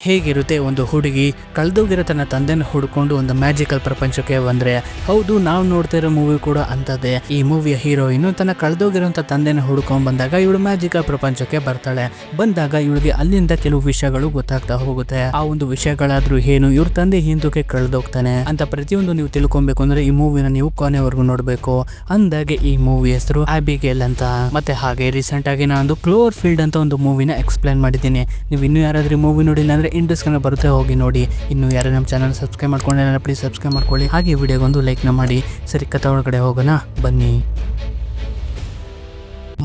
ಹೇಗಿರುತ್ತೆ ಒಂದು ಹುಡುಗಿ ಕಳೆದೋಗಿರೋ ತನ್ನ ತಂದೆನ ಹುಡ್ಕೊಂಡು ಒಂದು ಮ್ಯಾಜಿಕಲ್ ಪ್ರಪಂಚಕ್ಕೆ ಬಂದ್ರೆ. ಹೌದು, ನಾವು ನೋಡ್ತಾ ಇರೋ ಮೂವಿ ಕೂಡ ಅಂತದೇ. ಈ ಮೂವಿಯ ಹೀರೋಯಿನ್ ತನ್ನ ಕಳೆದೋಗಿರೋಂಥ ತಂದೆನ ಹುಡ್ಕೊಂಡ್ ಬಂದಾಗ ಇವಳು ಮ್ಯಾಜಿಕಲ್ ಪ್ರಪಂಚಕ್ಕೆ ಬರ್ತಾಳೆ. ಬಂದಾಗ ಇವಳಿಗೆ ಅಲ್ಲಿಂದ ಕೆಲವು ವಿಷಯಗಳು ಗೊತ್ತಾಗ್ತಾ ಹೋಗುತ್ತೆ. ಆ ಒಂದು ವಿಷಯಗಳಾದ್ರೂ ಏನು, ಇವ್ರ ತಂದೆ ಹಿಂದಕ್ಕೆ ಕಳೆದೋಗ್ತಾನೆ ಅಂತ ಪ್ರತಿಯೊಂದು ನೀವು ತಿಳ್ಕೊಬೇಕು ಅಂದ್ರೆ ಈ ಮೂವಿನ ನೀವು ಕೊನೆವರೆಗೂ ನೋಡ್ಬೇಕು. ಅಂದಾಗೆ ಈ ಮೂವಿ ಹೆಸರು ಆಬಿಗೇಲ್ ಅಂತ. ಮತ್ತೆ ಹಾಗೆ ರೀಸೆಂಟ್ ಆಗಿ ನಾನು ಕ್ಲೋವರ್ ಫೀಲ್ಡ್ ಅಂತ ಒಂದು ಮೂವಿನ ಎಕ್ಸ್ಪ್ಲೈನ್ ಮಾಡಿದ್ದೀನಿ. ನೀವು ಇನ್ನೂ ಯಾರಾದ್ರೂ ಮೂವಿ ನೋಡಿಲ್ಲ ಅಂದ್ರೆ ಇಂಟ್ರೆಸ್ಟ್ ಬರುತ್ತೆ, ಹೋಗಿ ನೋಡಿ. ಇನ್ನು ಯಾರು ನಮ್ಮ ಚಾನಲ್ ಸಬ್ಸ್ಕ್ರೈಬ್ ಮಾಡ್ಕೊಂಡಿಲ್ಲ ಪ್ಲೀಸ್ ಸಬ್ಸ್ಕ್ರೈಬ್ ಮಾಡ್ಕೊಳ್ಳಿ. ಹಾಗೆ ವಿಡಿಯೋಗೊಂದು ಲೈಕ್ನ ಮಾಡಿ. ಸರಿ, ಕಥೆ ಒಳಗಡೆ ಹೋಗೋಣ ಬನ್ನಿ.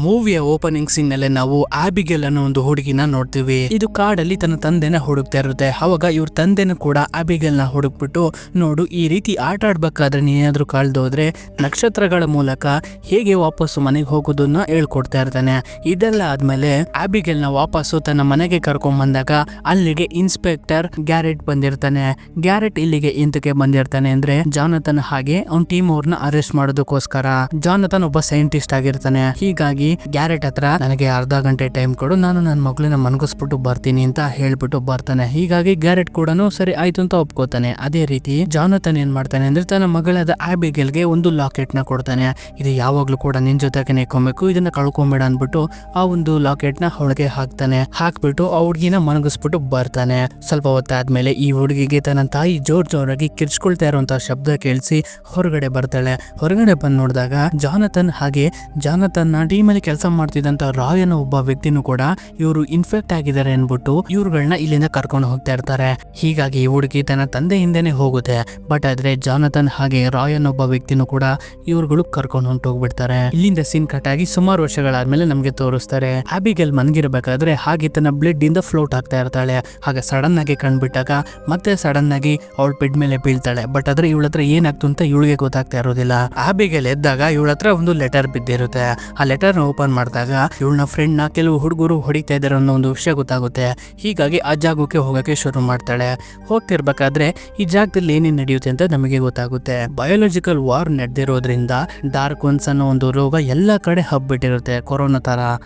ಮೂವಿಯ ಓಪನಿಂಗ್ ಸೀನ್ ನಲ್ಲೇ ನಾವು ಆಬಿಗೇಲ್ ಅನ್ನೋ ಒಂದು ಹುಡುಗಿನ ನೋಡ್ತೀವಿ. ಇದು ಕಾಡಲ್ಲಿ ತನ್ನ ತಂದೆನ ಹುಡುಕ್ತಾ ಇರುತ್ತೆ. ಅವಾಗ ಇವ್ರ ತಂದೆನ ಕೂಡ ಆಬಿಗೇಲ್ ನ ಹುಡುಕ್ಬಿಟ್ಟು, ನೋಡು, ಈ ರೀತಿ ಆಟ ಆಡ್ಬೇಕಾದ್ರೆ ನೀನಾದ್ರೂ ಕಳ್ದೋದ್ರೆ ನಕ್ಷತ್ರಗಳ ಮೂಲಕ ಹೇಗೆ ವಾಪಸ್ಸು ಮನೆಗೆ ಹೋಗೋದನ್ನ ಹೇಳ್ಕೊಡ್ತಾ ಇರ್ತಾನೆ. ಇದೆಲ್ಲ ಆದ್ಮೇಲೆ ಆಬಿಗೇಲ್ ನ ವಾಪಸ್ಸು ತನ್ನ ಮನೆಗೆ ಕರ್ಕೊಂಡ್ ಬಂದಾಗ ಅಲ್ಲಿಗೆ ಇನ್ಸ್ಪೆಕ್ಟರ್ ಗ್ಯಾರೆಟ್ ಬಂದಿರ್ತಾನೆ. ಗ್ಯಾರೆಟ್ ಇಲ್ಲಿಗೆ ಇಂತಕ್ಕೆ ಬಂದಿರ್ತಾನೆ ಅಂದ್ರೆ ಜಾನತನ್ ಹಾಗೆ ಅವ್ನ ಟೀಮ್ ಅವ್ರನ್ನ ಅರೆಸ್ಟ್ ಮಾಡೋದಕ್ಕೋಸ್ಕರ. ಜಾನತನ್ ಒಬ್ಬ ಸೈಂಟಿಸ್ಟ್ ಆಗಿರ್ತಾನೆ. ಹೀಗಾಗಿ ಗ್ಯಾರೆಟ್ ಹತ್ರ ನನಗೆ ಅರ್ಧ ಗಂಟೆ ಟೈಮ್ ಕೊಡು, ನಾನು ನನ್ನ ಮಗಳನ್ನ ಮನಗಿಸ್ಬಿಟ್ಟು ಬರ್ತೀನಿ ಅಂತ ಹೇಳ್ಬಿಟ್ಟು ಬರ್ತಾನೆ. ಹೀಗಾಗಿ ಗ್ಯಾರೆಟ್ ಕೂಡ ಸರಿ ಆಯ್ತು ಅಂತ ಒಪ್ಕೋತಾನೆ. ಅದೇ ರೀತಿ ಜಾನತನ್ ಏನ್ ಮಾಡ್ತಾನೆ ಅಂದ್ರೆ ತನ್ನ ಮಗಳಾದ ಆಬಿಗೇಲ್ಗೆ ಒಂದು ಲಾಕೆಟ್ ನ ಕೊಡ್ತಾನೆ. ಇದು ಯಾವಾಗ್ಲೂ ಕೂಡ ನಿನ್ ಜೊತೆಗೆ ನೆಕ್ಕೊಬೇಕು, ಇದನ್ನ ಕಳ್ಕೊಂಬೇಡ ಅಂದ್ಬಿಟ್ಟು ಆ ಒಂದು ಲಾಕೆಟ್ ನ ಹೊಳಗೆ ಹಾಕ್ಬಿಟ್ಟು ಆ ಹುಡ್ಗಿನ ಮನಗಿಸ್ಬಿಟ್ಟು ಬರ್ತಾನೆ. ಸ್ವಲ್ಪ ಹೊತ್ತಾದ್ಮೇಲೆ ಈ ಹುಡುಗಿಗೆ ತನ್ನ ತಾಯಿ ಜೋರಾಗಿ ಕಿರ್ಚ್ಕೊಳ್ತಾ ಇರುವಂತಹ ಶಬ್ದ ಕೇಳಿಸಿ ಹೊರಗಡೆ ಬರ್ತಾಳೆ. ಹೊರಗಡೆ ಬಂದ್ ನೋಡಿದಾಗ ಜಾನತನ್ ನ ಟೀಮ್ ಕೆಲಸ ಮಾಡ್ತಿದ್ದಂತ ರಾಯ್ ಅನ್ನೋ ಒಬ್ಬ ವ್ಯಕ್ತಿನೂ ಕೂಡ ಇವರು ಇನ್ಫೆಕ್ಟ್ ಆಗಿದ್ದಾರೆ ಅನ್ಬಿಟ್ಟು ಇವ್ರುಗಳನ್ನ ಇಲ್ಲಿಂದ ಕರ್ಕೊಂಡು ಹೋಗ್ತಾ ಇರ್ತಾರೆ. ಹೀಗಾಗಿ ಈ ಹುಡುಗಿ ತನ್ನ ತಂದೆ ಹಿಂದೆನೆ ಹೋಗುತ್ತೆ. ಬಟ್ ಆದ್ರೆ ಜಾನತನ್ ಹಾಗೆ ರಾಯ್ ಅನ್ನೋ ಒಬ್ಬ ವ್ಯಕ್ತಿನೂ ಕೂಡ ಇವ್ರುಗಳು ಕರ್ಕೊಂಡು ಹೊಂಟೋಗ್ಬಿಡ್ತಾರೆ. ಇಲ್ಲಿಂದ ಸೀನ್ ಕಟ್ ಆಗಿ ಸುಮಾರು ವರ್ಷಗಳಾದ್ಮೇಲೆ ನಮ್ಗೆ ತೋರಿಸ್ತಾರೆ. ಆಬಿಗೇಲ್ ಮನ್ಗಿರ್ಬೇಕಾದ್ರೆ ಹಾಗೆ ತನ್ನ ಬ್ಲಡ್ ಇಂದ ಫ್ಲೋಟ್ ಆಗ್ತಾ ಇರ್ತಾಳೆ. ಹಾಗೆ ಸಡನ್ ಆಗಿ ಕಂಡ್ಬಿಟ್ಟಾಗ ಮತ್ತೆ ಸಡನ್ ಆಗಿ ಅವಳ ಬೆಡ್ ಮೇಲೆ ಬೀಳ್ತಾಳೆ. ಬಟ್ ಆದ್ರೆ ಇವಳ ಹತ್ರ ಏನಾಗ್ತು ಅಂತ ಇವಳಿಗೆ ಗೊತ್ತಾಗ್ತಾ ಇರೋದಿಲ್ಲ. ಆಬಿಗೇಲ್ ಎದ್ದಾಗ ಇವಳ ಹತ್ರ ಒಂದು ಲೆಟರ್ ಬಿದ್ದಿರುತ್ತೆ. ಆ ಲೆಟರ್ ಓಪನ್ ಮಾಡಿದಾಗ ಇವಳನ್ನ ಫ್ರೆಂಡ್ ನ ಕೆಲವು ಹುಡುಗರು ಹೊಡಿತಾ ಇದಾರೆ ಅನ್ನೋ ಒಂದು ವಿಷಯ ಗೊತ್ತಾಗುತ್ತೆ. ಹೀಗಾಗಿ ಆ ಜಾಗಕ್ಕೆ ಹೋಗಕ್ಕೆ ಶುರು ಮಾಡ್ತಾಳೆ. ಹೋಗ್ತಿರ್ಬೇಕಾದ್ರೆ ಈ ಜಾಗದಲ್ಲಿ ಏನೇನ್ ನಡೆಯುತ್ತೆ ಅಂತ ನಮಗೆ ಗೊತ್ತಾಗುತ್ತೆ. ಬಯೋಲಾಜಿಕಲ್ ವಾರ್ ನಡೆದಿರೋದ್ರಿಂದ ಡಾರ್ಕ್ ಒನ್ಸ್ ಅನ್ನೋ ಒಂದು ರೋಗ ಎಲ್ಲಾ ಕಡೆ ಹಬ್ಬಿಟ್ಟಿರುತ್ತೆ, ಕೊರೋನಾ ತರ.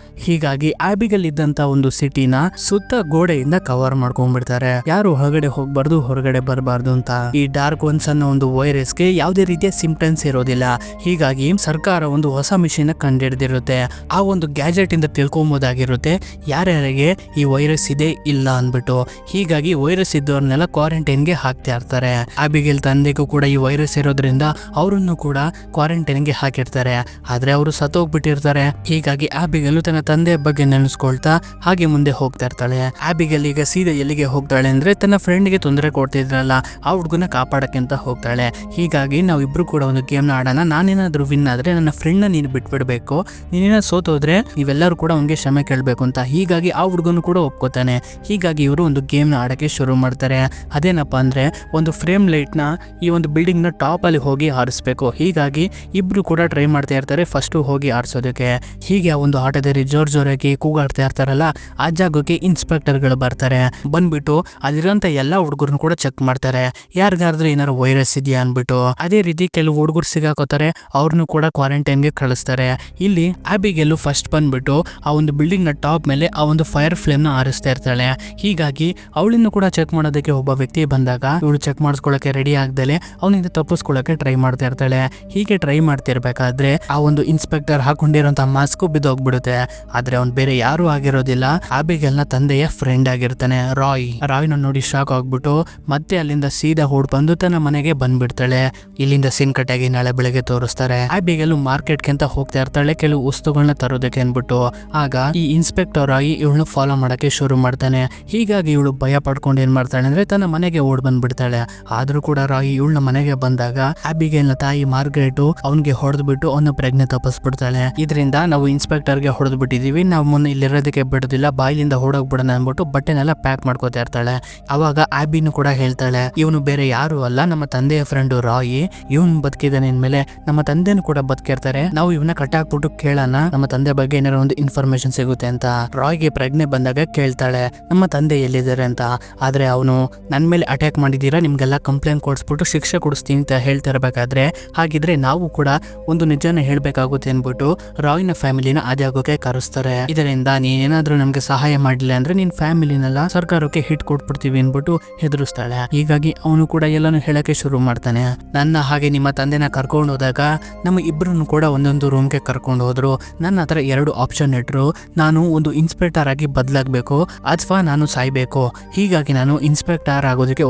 ಹೀಗಾಗಿ ಆಬಿಗೇಲ್ ಇದ್ದಂತ ಒಂದು ಸಿಟಿನ ಸುತ್ತ ಗೋಡೆಯಿಂದ ಕವರ್ ಮಾಡ್ಕೊಂಡ್ಬಿಡ್ತಾರೆ. ಯಾರು ಹೊರಗಡೆ ಹೋಗ್ಬಾರ್ದು, ಹೊರಗಡೆ ಬರಬಾರ್ದು ಅಂತ. ಈ ಡಾರ್ಕ್ ಒನ್ಸ್ ಅನ್ನೋ ಒಂದು ವೈರಸ್ಗೆ ಯಾವುದೇ ರೀತಿಯ ಸಿಂಪ್ಟಮ್ಸ್ ಇರೋದಿಲ್ಲ. ಹೀಗಾಗಿ ಸರ್ಕಾರ ಒಂದು ಹೊಸ ಮಿಷನ್ ಕಂಡಿಡಿದಿರುತ್ತೆ. ಆ ಒಂದು ಗ್ಯಾಜೆಟ್ ಇಂದ ತಿಳ್ಕೊಂಬೋದಾಗಿರುತ್ತೆ ಯಾರ್ಯಾರಿಗೆ ಈ ವೈರಸ್ ಇದೆ ಇಲ್ಲ ಅನ್ಬಿಟ್ಟು. ಹೀಗಾಗಿ ವೈರಸ್ ಇದ್ದವ್ರನ್ನೆಲ್ಲ ಕ್ವಾರಂಟೈನ್ಗೆ ಹಾಕ್ತಾ ಇರ್ತಾರೆ. ಆಬಿಗೇಲ್ ತಂದೆಗೂ ಕೂಡ ಈ ವೈರಸ್ ಇರೋದ್ರಿಂದ ಅವರನ್ನು ಕೂಡ ಕ್ವಾರಂಟೈನ್ಗೆ ಹಾಕಿರ್ತಾರೆ. ಆದ್ರೆ ಅವರು ಸತ್ತೋಗ್ಬಿಟ್ಟಿರ್ತಾರೆ. ಹೀಗಾಗಿ ಆಬಿಗೇಲ್ ತನ್ನ ತಂದೆಯ ಬಗ್ಗೆ ನೆನೆಸ್ಕೊಳ್ತಾ ಹಾಗೆ ಮುಂದೆ ಹೋಗ್ತಾ ಇರ್ತಾಳೆ. ಆಬಿಗೇಲ್ ಈಗ ಸೀದಾ ಎಲ್ಲಿಗೆ ಹೋಗ್ತಾಳೆ ಅಂದ್ರೆ ತನ್ನ ಫ್ರೆಂಡ್ಗೆ ತೊಂದರೆ ಕೊಡ್ತಿದ್ರಲ್ಲ ಆ ಹುಡುಗನ ಕಾಪಾಡಕ್ಕೆ ಅಂತ ಹೋಗ್ತಾಳೆ. ಹೀಗಾಗಿ ನಾವಿಬ್ರು ಕೂಡ ಒಂದು ಗೇಮ್ ನ ಆಡೋಣ. ನಾನೇನಾದ್ರೂ ವಿನ್ ಆದ್ರೆ ನನ್ನ ಫ್ರೆಂಡ್ ನ ನೀನು ಬಿಟ್ಬಿಡ್ಬೇಕು, ನೀನೇನ ಸೋತೋದ್ರೆ ನೀವೆಲ್ಲರೂ ಕೂಡ ಅವನಿಗೆ ಕ್ಷಮೆ ಕೇಳಬೇಕು ಅಂತ. ಹೀಗಾಗಿ ಆ ಹುಡುಗನು ಕೂಡ ಒಪ್ಕೋತಾನೆ. ಹೀಗಾಗಿ ಇವರು ಒಂದು ಗೇಮ್ ನ ಆಡಕ್ಕೆ ಶುರು ಮಾಡ್ತಾರೆ. ಅದೇನಪ್ಪ ಅಂದ್ರೆ ಒಂದು ಫ್ರೇಮ್ ಲೈಟ್ ನ ಈ ಒಂದು ಬಿಲ್ಡಿಂಗ್ ನ ಟಾಪ್ ಅಲ್ಲಿ ಹೋಗಿ ಆರಿಸ್ಬೇಕು. ಹೀಗಾಗಿ ಇಬ್ರು ಕೂಡ ಟ್ರೈ ಮಾಡ್ತಾ ಇರ್ತಾರೆ ಫಸ್ಟ್ ಹೋಗಿ ಆರಿಸೋದಕ್ಕೆ. ಹೀಗೆ ಆ ಒಂದು ಆಟದಲ್ಲಿ ಜೋರಾಗಿ ಕೂಗಾಡ್ತಾ ಇರ್ತಾರಲ್ಲ ಆ ಜಾಗಕ್ಕೆ ಇನ್ಸ್ಪೆಕ್ಟರ್ ಗಳು ಬರ್ತಾರೆ. ಬಂದ್ಬಿಟ್ಟು ಅಲ್ಲಿರೋಂತ ಎಲ್ಲಾ ಹುಡುಗರನ್ನು ಕೂಡ ಚೆಕ್ ಮಾಡ್ತಾರೆ, ಯಾರಿಗಾದ್ರೂ ಏನಾರು ವೈರಸ್ ಇದೆಯಾ ಅನ್ಬಿಟ್ಟು. ಅದೇ ರೀತಿ ಕೆಲವು ಹುಡುಗರು ಸಿಗಾಕೋತಾರೆ, ಅವ್ರನ್ನು ಕೂಡ ಕ್ವಾರಂಟೈನ್ಗೆ ಕಳಿಸ್ತಾರೆ. ಇಲ್ಲಿ ಆಬಿಗೇಲ್ ಫಸ್ಟ್ ಬಂದ್ಬಿಟ್ಟು ಆ ಒಂದು ಬಿಲ್ಡಿಂಗ್ ನ ಟಾಪ್ ಮೇಲೆ ಆ ಒಂದು ಫೈರ್ ಫ್ಲೇಮ್ ನ ಆರಿಸ್ತಾ ಇರ್ತಾಳೆ. ಹೀಗಾಗಿ ಅವಳನ್ನು ಕೂಡ ಚೆಕ್ ಮಾಡೋದಕ್ಕೆ ಒಬ್ಬ ವ್ಯಕ್ತಿ ಬಂದಾಗ ಇವಳು ಚೆಕ್ ಮಾಡಿಸ್ಕೊಳ್ಳಕ್ಕೆ ರೆಡಿ ಆಗ್ದಲೆ ಅವನಿಂದ ತಪ್ಪಿಸ್ಕೊಳ್ಳಕ್ಕೆ ಟ್ರೈ ಮಾಡ್ತಾ ಇರ್ತಾಳೆ. ಹೀಗೆ ಟ್ರೈ ಮಾಡ್ತಿರ್ಬೇಕಾದ್ರೆ ಆ ಒಂದು ಇನ್ಸ್ಪೆಕ್ಟರ್ ಹಾಕೊಂಡಿರೋಂತ ಮಾಸ್ಕ್ ಬಿದ್ದೋಗ್ಬಿಡುತ್ತೆ. ಆದ್ರೆ ಅವ್ನು ಬೇರೆ ಯಾರು ಆಗಿರೋದಿಲ್ಲ, ಆಬಿಗೇಲ್ ನ ತಂದೆಯ ಫ್ರೆಂಡ್ ಆಗಿರ್ತಾನೆ ರಾಯ್ ನ ನೋಡಿ ಶಾಕ್ ಆಗ್ಬಿಟ್ಟು ಮತ್ತೆ ಅಲ್ಲಿಂದ ಸೀದಾ ಓಡ್ ಬಂದು ತನ್ನ ಮನೆಗೆ ಬಂದ್ಬಿಡ್ತಾಳೆ. ಇಲ್ಲಿಂದ ಸೀನ್ ಕಟ್ ಆಗಿ ನಾಳೆ ಬೆಳಗ್ಗೆ ತೋರಿಸ್ತಾರೆ. ಆಬಿಗೇಲ್ ಮಾರ್ಕೆಟ್ಗೆ ಅಂತ ಹೋಗ್ತಾ ಇರ್ತಾಳೆ ಕೆಲವು ವಸ್ತುಗಳನ್ನ ತರೋದಕ್ಕೆ ಅನ್ಬಿಟ್ಟು. ಆಗ ಈ ಇನ್ಸ್ಪೆಕ್ಟರ್ ಆಗಿ ಇವಳನ್ನ ಫಾಲೋ ಮಾಡಕ್ಕೆ ಶುರು ಮಾಡ್ತಾನೆ. ಹೀಗಾಗಿ ಇವಳು ಭಯ ಪಡ್ಕೊಂಡು ಏನ್ ಮಾಡ್ತಾಳೆ ಅಂದ್ರೆ ತನ್ನ ಮನೆಗೆ ಓಡ್ ಬಂದ್ಬಿಡ್ತಾಳೆ. ಆದ್ರೂ ಕೂಡ ರಾಯಿ ಇವಳನ್ನ ಮನೆಗೆ ಬಂದಾಗ ಆಬಿಗೇಲ್ ನ ತಾಯಿ ಮಾರ್ಗ್ರೆಟ್ ಅವನ್ಗೆ ಹೊಡೆದ್ಬಿಟ್ಟು ಅವನ ಪ್ರಜ್ಞೆ ತಪ್ಪಿಸ್ಬಿಡ್ತಾಳೆ. ಇದರಿಂದ ನಾವು ಇನ್ಸ್ಪೆಕ್ಟರ್ಗೆ ಹೊಡೆದ್ ಬಿಟ್ಟಿದೀವಿ, ನಾವು ಮುನ್ನ ಇಲ್ಲಿರೋದಕ್ಕೆ ಬಿಡೋದಿಲ್ಲ, ಬಾಯಿಲಿಂದ ಓಡೋಗ್ಬಿಡೋಣ ಅನ್ಬಿಟ್ಟು ಬಟ್ಟೆನೆಲ್ಲ ಪ್ಯಾಕ್ ಮಾಡ್ಕೋತಾ ಇರ್ತಾಳೆ. ಅವಾಗ ಆಬಿನು ಕೂಡ ಹೇಳ್ತಾಳೆ, ಇವನು ಬೇರೆ ಯಾರು ಅಲ್ಲ, ನಮ್ಮ ತಂದೆಯ ಫ್ರೆಂಡ್ ರಾಯಿ. ಇವನ್ ಬದುಕಿದಾನೆ ಅಂದ್ಮೇಲೆ ನಮ್ಮ ತಂದೆನೂ ಕೂಡ ಬದುಕಿರ್ತಾರೆ, ನಾವು ಇವನ್ನ ಕಟ್ಟಾಕ್ಬಿಟ್ಟು ಕೇಳೋಣ ನಮ್ಮ ತಂದೆ ಬಗ್ಗೆ ಏನಾರ ಒಂದು ಇನ್ಫಾರ್ಮೇಶನ್ ಸಿಗುತ್ತೆ ಅಂತ ರಾಯ್ಗೆ ಪ್ರಜ್ಞೆ ಬಂದಾಗ ಕೇಳ್ತಾಳೆ ನಮ್ಮ ತಂದೆ ಎಲ್ಲಿದ್ದಾರೆ ಅಂತ. ಆದ್ರೆ ಅವನು ನನ್ ಮೇಲೆ ಅಟ್ಯಾಕ್ ಮಾಡಿದೀರಾ, ನಿಮ್ಗೆಲ್ಲ ಕಂಪ್ಲೇಂಟ್ ಕೊಡಿಸ್ಬಿಟ್ಟು ಶಿಕ್ಷೆ ಕೊಡಿಸ್ತೀನಿ ಅಂತ ಹೇಳ್ತಿರ್ಬೇಕಾದ್ರೆ ಹಾಗಿದ್ರೆ ನಾವು ಕೂಡ ಒಂದು ನಿಜಾನ ಹೇಳ್ಬೇಕಾಗುತ್ತೆ ಅನ್ಬಿಟ್ಟು ರಾಯ್ನ ಫ್ಯಾಮಿಲಿನ ಆದಾಗೋಕೆ ಕರೆಸ್ತಾರೆ. ಇದರಿಂದ ನೀನೇನಾದ್ರೂ ನಮ್ಗೆ ಸಹಾಯ ಮಾಡಿಲ್ಲ ಅಂದ್ರೆ ನಿನ್ ಫ್ಯಾಮಿಲಿನೆಲ್ಲ ಸರ್ಕಾರಕ್ಕೆ ಹಿಟ್ ಕೊಟ್ಬಿಡ್ತೀವಿ ಅನ್ಬಿಟ್ಟು ಹೆದರಿಸ್ತಾಳೆ. ಹೀಗಾಗಿ ಅವನು ಕೂಡ ಎಲ್ಲಾನು ಹೇಳಕ್ಕೆ ಶುರು ಮಾಡ್ತಾನೆ. ನನ್ನ ಹಾಗೆ ನಿಮ್ಮ ತಂದೆನ ಕರ್ಕೊಂಡು ಹೋದಾಗ ನಮ್ಮ ಇಬ್ಬರನ್ನು ಕೂಡ ಒಂದೊಂದು ರೂಮ್ಗೆ ಕರ್ಕೊಂಡು ಹೋದ್ರು. ನನ್ನ ಹತ್ರ 2 ಆಪ್ಷನ್ ಇಟ್ರು. ನಾನು ಒಂದು ಇನ್ಸ್ಪೆಕ್ಟರ್ ಆಗಿ ಬದಲಾಗಬೇಕು ಅಥವಾ ನಾನು ಸಾಯ್ಬೇಕು. ಹೀಗಾಗಿ ನಾನು ಇನ್ಸ್ಪೆಕ್ಟರ್ ಆಗೋದಕ್ಕೆ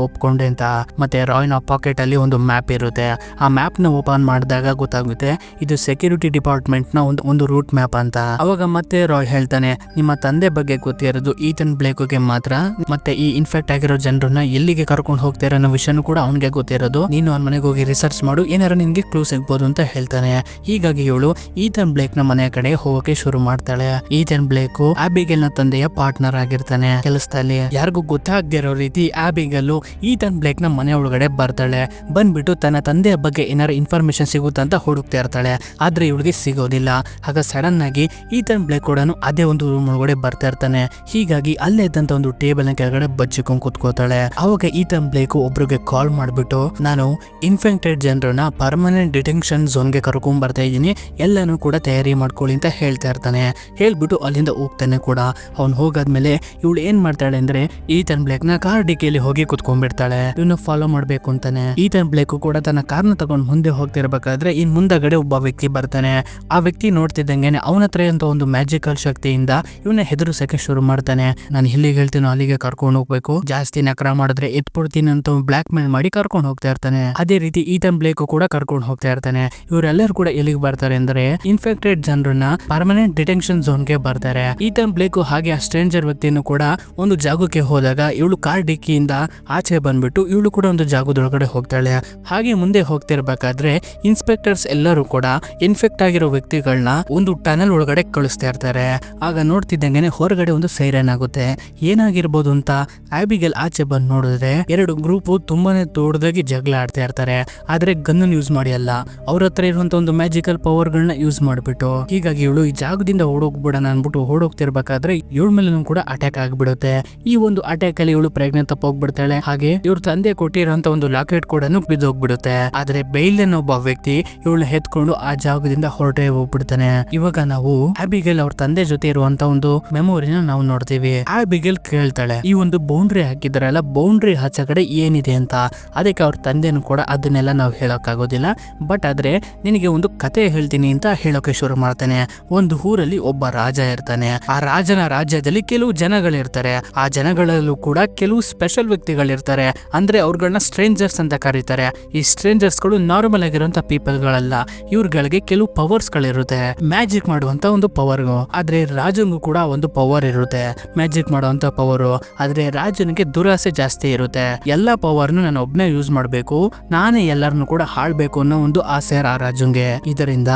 ಒಪ್ಕೊಂಡೆ ಅಂತ. ಮತ್ತೆ ರಾಯ್ನ ಪಾಕೆಟ್ ಅಲ್ಲಿ ಒಂದು ಮ್ಯಾಪ್ ಇರುತ್ತೆ. ಆ ಮ್ಯಾಪ್ ನ ಓಪನ್ ಮಾಡಿದಾಗ ಗೊತ್ತಾಗುತ್ತೆ ಇದು ಸೆಕ್ಯೂರಿಟಿ ಡಿಪಾರ್ಟ್ಮೆಂಟ್ ನ ಒಂದು ರೂಟ್ ಮ್ಯಾಪ್ ಅಂತ. ಅವಾಗ ಮತ್ತೆ ರಾಯ್ ಹೇಳ್ತಾನೆ ನಿಮ್ಮ ತಂದೆ ಬಗ್ಗೆ ಗೊತ್ತಿರೋದು ಈತನ್ ಬ್ಲೇಕ್ಗೆ ಮಾತ್ರ, ಮತ್ತೆ ಈ ಇನ್ಫೆಕ್ಟ್ ಆಗಿರೋ ಜನರನ್ನ ಎಲ್ಲಿಗೆ ಕರ್ಕೊಂಡು ಹೋಗ್ತಾರೆ ಅನ್ನೋ ವಿಷಯನೂ ಕೂಡ ಅವನಿಗೆ ಗೊತ್ತಿರೋದು. ನೀನು ಅವನ ಮನೆಗೆ ಹೋಗಿ ರಿಸರ್ಚ್ ಮಾಡು, ಏನಾರ ನಿನ್ಗೆ ಕ್ಲೂ ಸಿಗ್ಬೋದು ಅಂತ ಹೇಳ್ತಾನೆ. ಹೀಗಾಗಿ ಇವಳು ಈತನ್ ಬ್ಲೇಕ್ ನ ಮನೆ ಕಡೆ ಹೋಗಕ್ಕೆ ಶುರು ಮಾಡ್ತಾಳೆ. ಈತನ್ ಬ್ಲೇಕ್ ಆಬಿಗೆಲ್ ನ ತಂದೆಯ ಪಾರ್ಟ್ನರ್ ಆಗಿರ್ತಾನೆ ಕೆಲಸದಲ್ಲಿ. ಯಾರಿಗೂ ಗೊತ್ತಾಗದಿರೋ ರೀತಿ ಆಬಿಗೆಲ್ ಈತನ್ ಬ್ಲೇಕ್ ನ ಮನೆ ಒಳಗಡೆ ಬರ್ತಾಳೆ. ಬಂದ್ಬಿಟ್ಟು ತನ್ನ ತಂದೆಯ ಬಗ್ಗೆ ಏನಾರ ಇನ್ಫಾರ್ಮೇಶನ್ ಸಿಗುತ್ತಾ ಅಂತ ಹುಡುಕ್ತಾ ಇರ್ತಾಳೆ. ಆದ್ರೆ ಇವಳಿಗೆ ಸಿಗೋದಿಲ್ಲ. ಆಗ ಸಡನ್ ಆಗಿ ಈತನ್ ಬ್ಲೇಕ್ ಕೂಡ ಅದೇ ಒಂದು ರೂಮ್ ಒಳಗಡೆ ಬರ್ತಾ ಇರ್ತಾನೆ. ಹೀಗಾಗಿ ಅಲ್ಲೇ ಇದ್ದಂತ ಒಂದು ಟೇಬಲ್ ನ ಕೆಳಗಡೆ ಬಚ್ಚಿಕೊಂಡು ಕೂತ್ಕೋತಾಳೆ. ಅವಾಗ ಈತನ್ ಬ್ಲೇಕ್ ಒಬ್ರಿಗೆ ಕಾಲ್ ಮಾಡ್ಬಿಟ್ಟು ನಾನು ಇನ್ಫೆಕ್ಟೆಡ್ ಜನರನ್ನ ಪರ್ಮನೆಂಟ್ ಡಿಟೆನ್ಷನ್ ಝೋನ್ಗೆ ಕರ್ಕೊಂಡ್ ಬರ್ತಾ ಇದ್ದೀನಿ, ಎಲ್ಲಾನು ಕೂಡ ತಯಾರಿ ಮಾಡ್ಕೊಳ್ಳಿ ಅಂತ ಹೇಳ್ತಾ ಇರ್ತಾನೆ. ಹೇಳ್ಬಿಟ್ಟು ಅಲ್ಲಿಂದ ಹೋಗ್ತಾನೆ ಕೂಡ. ಅವ್ನು ಹೋಗಾದ್ಮೇಲೆ ಇವಳು ಏನ್ ಮಾಡ್ತಾಳೆ ಅಂದ್ರೆ ಈತನ್ ಬ್ಲೇಕ್ ನ ಕಾರ್ ಡಿಕ್ಕಿಯಲ್ಲಿ ಹೋಗಿ ಕುತ್ಕೊಂಡ್ಬಿಡ್ತಾಳೆ. ಇವನು ಫಾಲೋ ಮಾಡ್ಬೇಕು ಅಂತಾನೆ. ಈತನ್ ಬ್ಲೇಕ್ ಕೂಡ ತನ್ನ ಕಾರ್ನ ತಗೊಂಡು ಮುಂದೆ ಹೋಗ್ತಿರ್ಬೇಕಾದ್ರೆ ಇನ್ ಮುಂದಗಡೆ ಒಬ್ಬ ವ್ಯಕ್ತಿ ಬರ್ತಾನೆ. ಆ ವ್ಯಕ್ತಿ ನೋಡ್ತಿದ್ದಂಗೆನೆ ಅವನ ಹತ್ರ ಅಂತ ಒಂದು ಮ್ಯಾಜಿಕಲ್ ಶಕ್ತಿಯಿಂದ ಇವನ್ನ ಹೆದರಿಸಕ್ಕೆ ಶುರು ಮಾಡ್ತಾನೆ. ನಾನು ಎಲ್ಲಿಗೆ ಹೇಳ್ತೀನೋ ಅಲ್ಲಿಗೆ ಕರ್ಕೊಂಡು ಹೋಗ್ಬೇಕು, ಜಾಸ್ತಿ ನಕರ ಮಾಡಿದ್ರೆ ಎತ್ಬಿಡ್ತೀನಿ ಅಂತ ಬ್ಲಾಕ್ ಮೇಲ್ ಮಾಡಿ ಕರ್ಕೊಂಡು ಹೋಗ್ತಾ ಇರ್ತಾನೆ. ಅದೇ ರೀತಿ ಈತನ್ ಬ್ಲೇಕ್ ಕೂಡ ಕರ್ಕೊಂಡು ಹೋಗ್ತಾ ಇರ್ತಾನೆ. ಇವರೆಲ್ಲರೂ ಕೂಡ ಎಲ್ಲಿಗೆ ಬರ್ತಾರೆ ಅಂದ್ರೆ ಇನ್ಫೆಕ್ಟೆಡ್ ಜನರನ್ನ ಪರ್ಮನೆಂಟ್ ಡಿಟೆನ್ಷನ್ ಝೋನ್ಗೆ ಬರ್ತಾರೆ. ಈತನ್ ಬ್ಲೇಕ್ ಹಾಗೆ ಆ ಸ್ಟ್ರೇಂಜರ್ ವ್ಯಕ್ತಿಯನ್ನು ಕೂಡ ಒಂದು ಜಾಗಕ್ಕೆ ಹೋದಾಗ ಇವಳು ಕಾರ್ ಡಿಕ್ಕಿಯಿಂದ ಆಚೆ ಬಂದ್ಬಿಟ್ಟು ಇವಳು ಕೂಡ ಒಂದು ಜಾಗದೊಳಗಡೆ ಹೋಗ್ತಾಳೆ. ಹಾಗೆ ಮುಂದೆ ಹೋಗ್ತಿರ್ಬೇಕಾದ್ರೆ ಇನ್ಸ್ಪೆಕ್ಟರ್ಸ್ ಎಲ್ಲರೂ ಕೂಡ ಇನ್ಫೆಕ್ಟ್ ಆಗಿರೋ ವ್ಯಕ್ತಿಗಳನ್ನ ಒಂದು ಟನಲ್ ಒಳಗಡೆ ಕಳಿಸ್ತಾ ಇರ್ತಾರೆ. ಆಗ ನೋಡ್ತಿದ್ದಂಗೆನೆ ಹೊರಗಡೆ ಒಂದು ಸೈರನ್ ಆಗುತ್ತೆ. ಏನಾಗಿರ್ಬೋದು ಅಂತ ಆಬಿಗೆಲ್ ಆಚೆ ಬಂದು ನೋಡಿದ್ರೆ 2 ಗ್ರೂಪ್ ತುಂಬಾನೇ ದೊಡ್ಡದಾಗಿ ಜಗಳ ಆಡ್ತಾ ಇರ್ತಾರೆ. ಆದ್ರೆ ಗನ್ ಯೂಸ್ ಮಾಡಿ ಅಲ್ಲ, ಅವ್ರ ಹತ್ರ ಇರುವಂತ ಒಂದು ಮ್ಯಾಜಿಕಲ್ ಪವರ್ ಗಳನ್ನ ಯೂಸ್ ಮಾಡ್ಬಿಟ್ಟು. ಹೀಗಾಗಿ ಇವಳು ಈ ಜಾಗದಿಂದ ಓಡೋಗ್ಬಿಡೋಣ ಅನ್ಬಿಟ್ಟು ಓಡೋಗ್ತಿರ್ಬೇಕಾದ್ರೆ ಇವಳ ಮೇಲೂ ಕೂಡ ಅಟ್ಯಾಕ್ ಆಗ್ಬಿಡುತ್ತೆ. ಈ ಒಂದು ಅಟ್ಯಾಕ್ ಅಲ್ಲಿ ಇವಳು ಪ್ರೆಗ್ನೆಂಟ್ ತಪ್ಪೋಗ್ಬಿಡ್ತಾಳೆ. ಹಾಗೆ ಇವ್ರ ತಂದೆ ಕೊಟ್ಟಿರೋಂತ ಒಂದು ಲಾಕೆಟ್ ಕೂಡ ಬಿದ್ದೋಗ್ಬಿಡುತ್ತೆ. ಆದ್ರೆ ಬೈಲ್ ಅನ್ನೋ ಒಬ್ಬ ವ್ಯಕ್ತಿ ಇವಳನ್ನ ಎತ್ಕೊಂಡು ಆ ಜಾಗದಿಂದ ಹೊರಟೆ ಹೋಗ್ಬಿಡ್ತಾನೆ. ಇವಾಗ ನಾವು ಆಬಿಗೆಲ್ ಅವ್ರ ತಂದೆ ಜೊತೆ ಇರುವಂತ ಒಂದು ಮೆಮೊರಿನ ನಾವು ನೋಡ್ತೀವಿ. ಆಬಿಗೆಲ್ ಕೇಳ್ತಾಳೆ ಈ ಒಂದು ಬೌಂಡ್ರಿ ಹಾಕಿದ್ರಲ್ಲ, ಬೌಂಡ್ರಿ ಆಚೆ ಕಡೆ ಏನಿದೆ ಅಂತ. ಅದಕ್ಕೆ ಅವ್ರ ತಂದೆನೂ ಕೂಡ ಅದನ್ನೆಲ್ಲ ನಾವು ಹೇಳಕ್ ಆಗೋದಿಲ್ಲ, ಬಟ್ ಆದ್ರೆ ನಿನಗೆ ಒಂದು ಕತೆ ಹೇಳ್ತೀನಿ ಅಂತ ಹೇಳೋಕೆ ಶುರು ಮಾಡ್ತಾನೆ. ಒಂದು ಊರಲ್ಲಿ ಒಬ್ಬ ರಾಜ ಇರ್ತಾನೆ. ಆ ರಾಜನ ರಾಜ್ಯದಲ್ಲಿ ಕೆಲವು ಜನಗಳಿರ್ತಾರೆ. ಆ ಜನಗಳಲ್ಲೂ ಕೂಡ ಕೆಲವು ಸ್ಪೆಷಲ್ ವ್ಯಕ್ತಿಗಳಿರ್ತಾರೆ. ಅಂದ್ರೆ ಅವ್ರುಗಳನ್ನ ಸ್ಟ್ರೇಂಜರ್ಸ್ ಅಂತ ಕರೀತಾರೆ. ಈ ಸ್ಟ್ರೇಂಜರ್ಸ್ ಗಳು ನಾರ್ಮಲ್ ಆಗಿರುವಂತ ಪೀಪಲ್ ಗಳಲ್ಲ. ಇವ್ರಗಳಿಗೆ ಕೆಲವು ಪವರ್ಸ್ ಗಳಿರುತ್ತೆ. ಮ್ಯಾಜಿಕ್ ಮಾಡುವಂತ ಒಂದು ಪವರ್. ಆದ್ರೆ ರಾಜನಿಗೂ ಕೂಡ ಒಂದು ಪವರ್ ಇರುತ್ತೆ, ಮ್ಯಾಜಿಕ್ ಮಾಡುವಂತ ಪವರ್. ಆದ್ರೆ ರಾಜನಿಗೆ ದುರಾಸೆ ಜಾಸ್ತಿ ಇರುತ್ತೆ. ಎಲ್ಲಾ ಪವರ್ನು ನಾನು ಒಬ್ನೇ ಯೂಸ್ ಮಾಡ್ಬೇಕು, ನಾನೇ ಎಲ್ಲರನ್ನು ಕೂಡ ಹಾಳ್ಬೇಕು ಅನ್ನೋ ಒಂದು ಆಸೆ ಆ ರಾಜಂಗೆ. ಇದರಿಂದ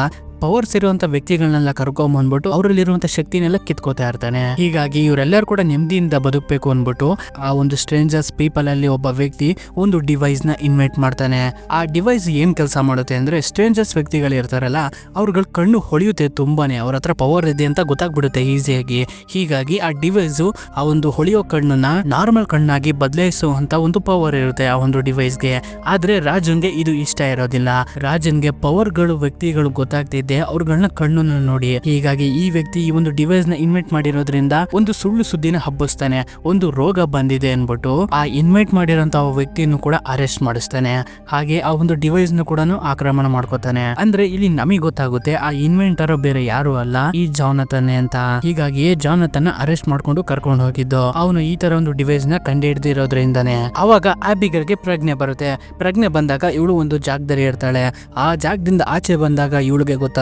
ಪವರ್ಸ್ ಇರುವಂತ ವ್ಯಕ್ತಿಗಳನ್ನೆಲ್ಲ ಕರ್ಕೊಂಡ್ ಬಂದ್ಬಿಟ್ಟು ಅವರಲ್ಲಿರುವಂತ ಶಕ್ತಿನೆಲ್ಲ ಕಿತ್ಕೋತಾ ಇರ್ತಾನೆ. ಹೀಗಾಗಿ ಇವರೆಲ್ಲರೂ ಕೂಡ ನೆಮ್ಮದಿಯಿಂದ ಬದುಕಬೇಕು ಅನ್ಬಿಟ್ಟು ಆ ಒಂದು ಸ್ಟ್ರೇಂಜರ್ಸ್ ಪೀಪಲ್ ಅಲ್ಲಿ ಒಬ್ಬ ವ್ಯಕ್ತಿ ಒಂದು ಡಿವೈಸ್ ನ ಇನ್ವೆಂಟ್ ಮಾಡ್ತಾನೆ. ಆ ಡಿವೈಸ್ ಏನ್ ಕೆಲಸ ಮಾಡುತ್ತೆ ಅಂದ್ರೆ ಸ್ಟ್ರೇಂಜರ್ಸ್ ವ್ಯಕ್ತಿಗಳು ಇರ್ತಾರಲ್ಲ ಅವ್ರಗಳ ಕಣ್ಣು ಹೊಳೆಯುತ್ತೆ ತುಂಬಾನೇ. ಅವ್ರ ಹತ್ರ ಪವರ್ ಇದೆ ಅಂತ ಗೊತ್ತಾಗ್ಬಿಡುತ್ತೆ ಈಸಿಯಾಗಿ. ಹೀಗಾಗಿ ಆ ಡಿವೈಸ್ ಆ ಒಂದು ಹೊಳೆಯೋ ಕಣ್ಣನ್ನ ನಾರ್ಮಲ್ ಕಣ್ಣಾಗಿ ಬದಲಾಯಿಸುವಂತ ಒಂದು ಪವರ್ ಇರುತ್ತೆ ಆ ಒಂದು ಡಿವೈಸ್ಗೆ. ಆದ್ರೆ ರಾಜನ್ಗೆ ಇದು ಇಷ್ಟ ಇರೋದಿಲ್ಲ. ರಾಜನ್ಗೆ ಪವರ್ಗಳು ವ್ಯಕ್ತಿಗಳು ಗೊತ್ತಾಗ್ತಿದೆ ಅವ್ರಗಳನ್ನ ಕಣ್ಣನ್ನು ನೋಡಿ. ಹೀಗಾಗಿ ಈ ವ್ಯಕ್ತಿ ಈ ಒಂದು ಡಿವೈಸ್ ನ ಇನ್ವೆಂಟ್ ಮಾಡಿರೋದ್ರಿಂದ ಒಂದು ಸುಳ್ಳು ಸುದ್ದಿನ ಹಬ್ಬಿಸ್ತಾನೆ. ಒಂದು ರೋಗ ಬಂದಿದೆ ಅನ್ಬಿಟ್ಟು ಆ ಇನ್ವೆಂಟ್ ಮಾಡಿರೋಂತ ವ್ಯಕ್ತಿಯನ್ನು ಕೂಡ ಅರೆಸ್ಟ್ ಮಾಡಿಸ್ತಾನೆ. ಹಾಗೆ ಆ ಒಂದು ಡಿವೈಸ್ ನ ಕೂಡ ಆಕ್ರಮಣ ಮಾಡ್ಕೋತಾನೆ. ಅಂದ್ರೆ ಇಲ್ಲಿ ನಮಗೆ ಗೊತ್ತಾಗುತ್ತೆ ಆ ಇನ್ವೆಂಟರ್ ಬೇರೆ ಯಾರು ಅಲ್ಲ, ಈ ಜಾನತನ್ ಅಂತ. ಹೀಗಾಗಿ ಜಾನತನ್ ಅರೆಸ್ಟ್ ಮಾಡ್ಕೊಂಡು ಕರ್ಕೊಂಡು ಹೋಗಿದ್ದು ಅವನು ಈ ತರ ಒಂದು ಡಿವೈಸ್ ನ ಕಂಡು ಹಿಡಿದಿರೋದ್ರಿಂದಾನೆ. ಅವಾಗ ಆಬಿಗೆಲ್ಗೆ ಪ್ರಜ್ಞೆ ಬರುತ್ತೆ. ಪ್ರಜ್ಞೆ ಬಂದಾಗ ಇವಳು ಒಂದು ಜಾಗದಲ್ಲಿ ಇರ್ತಾಳೆ. ಆ ಜಾಗದಿಂದ ಆಚೆ ಬಂದಾಗ ಇವಳಿಗೆ ಗೊತ್ತಾಗೋದು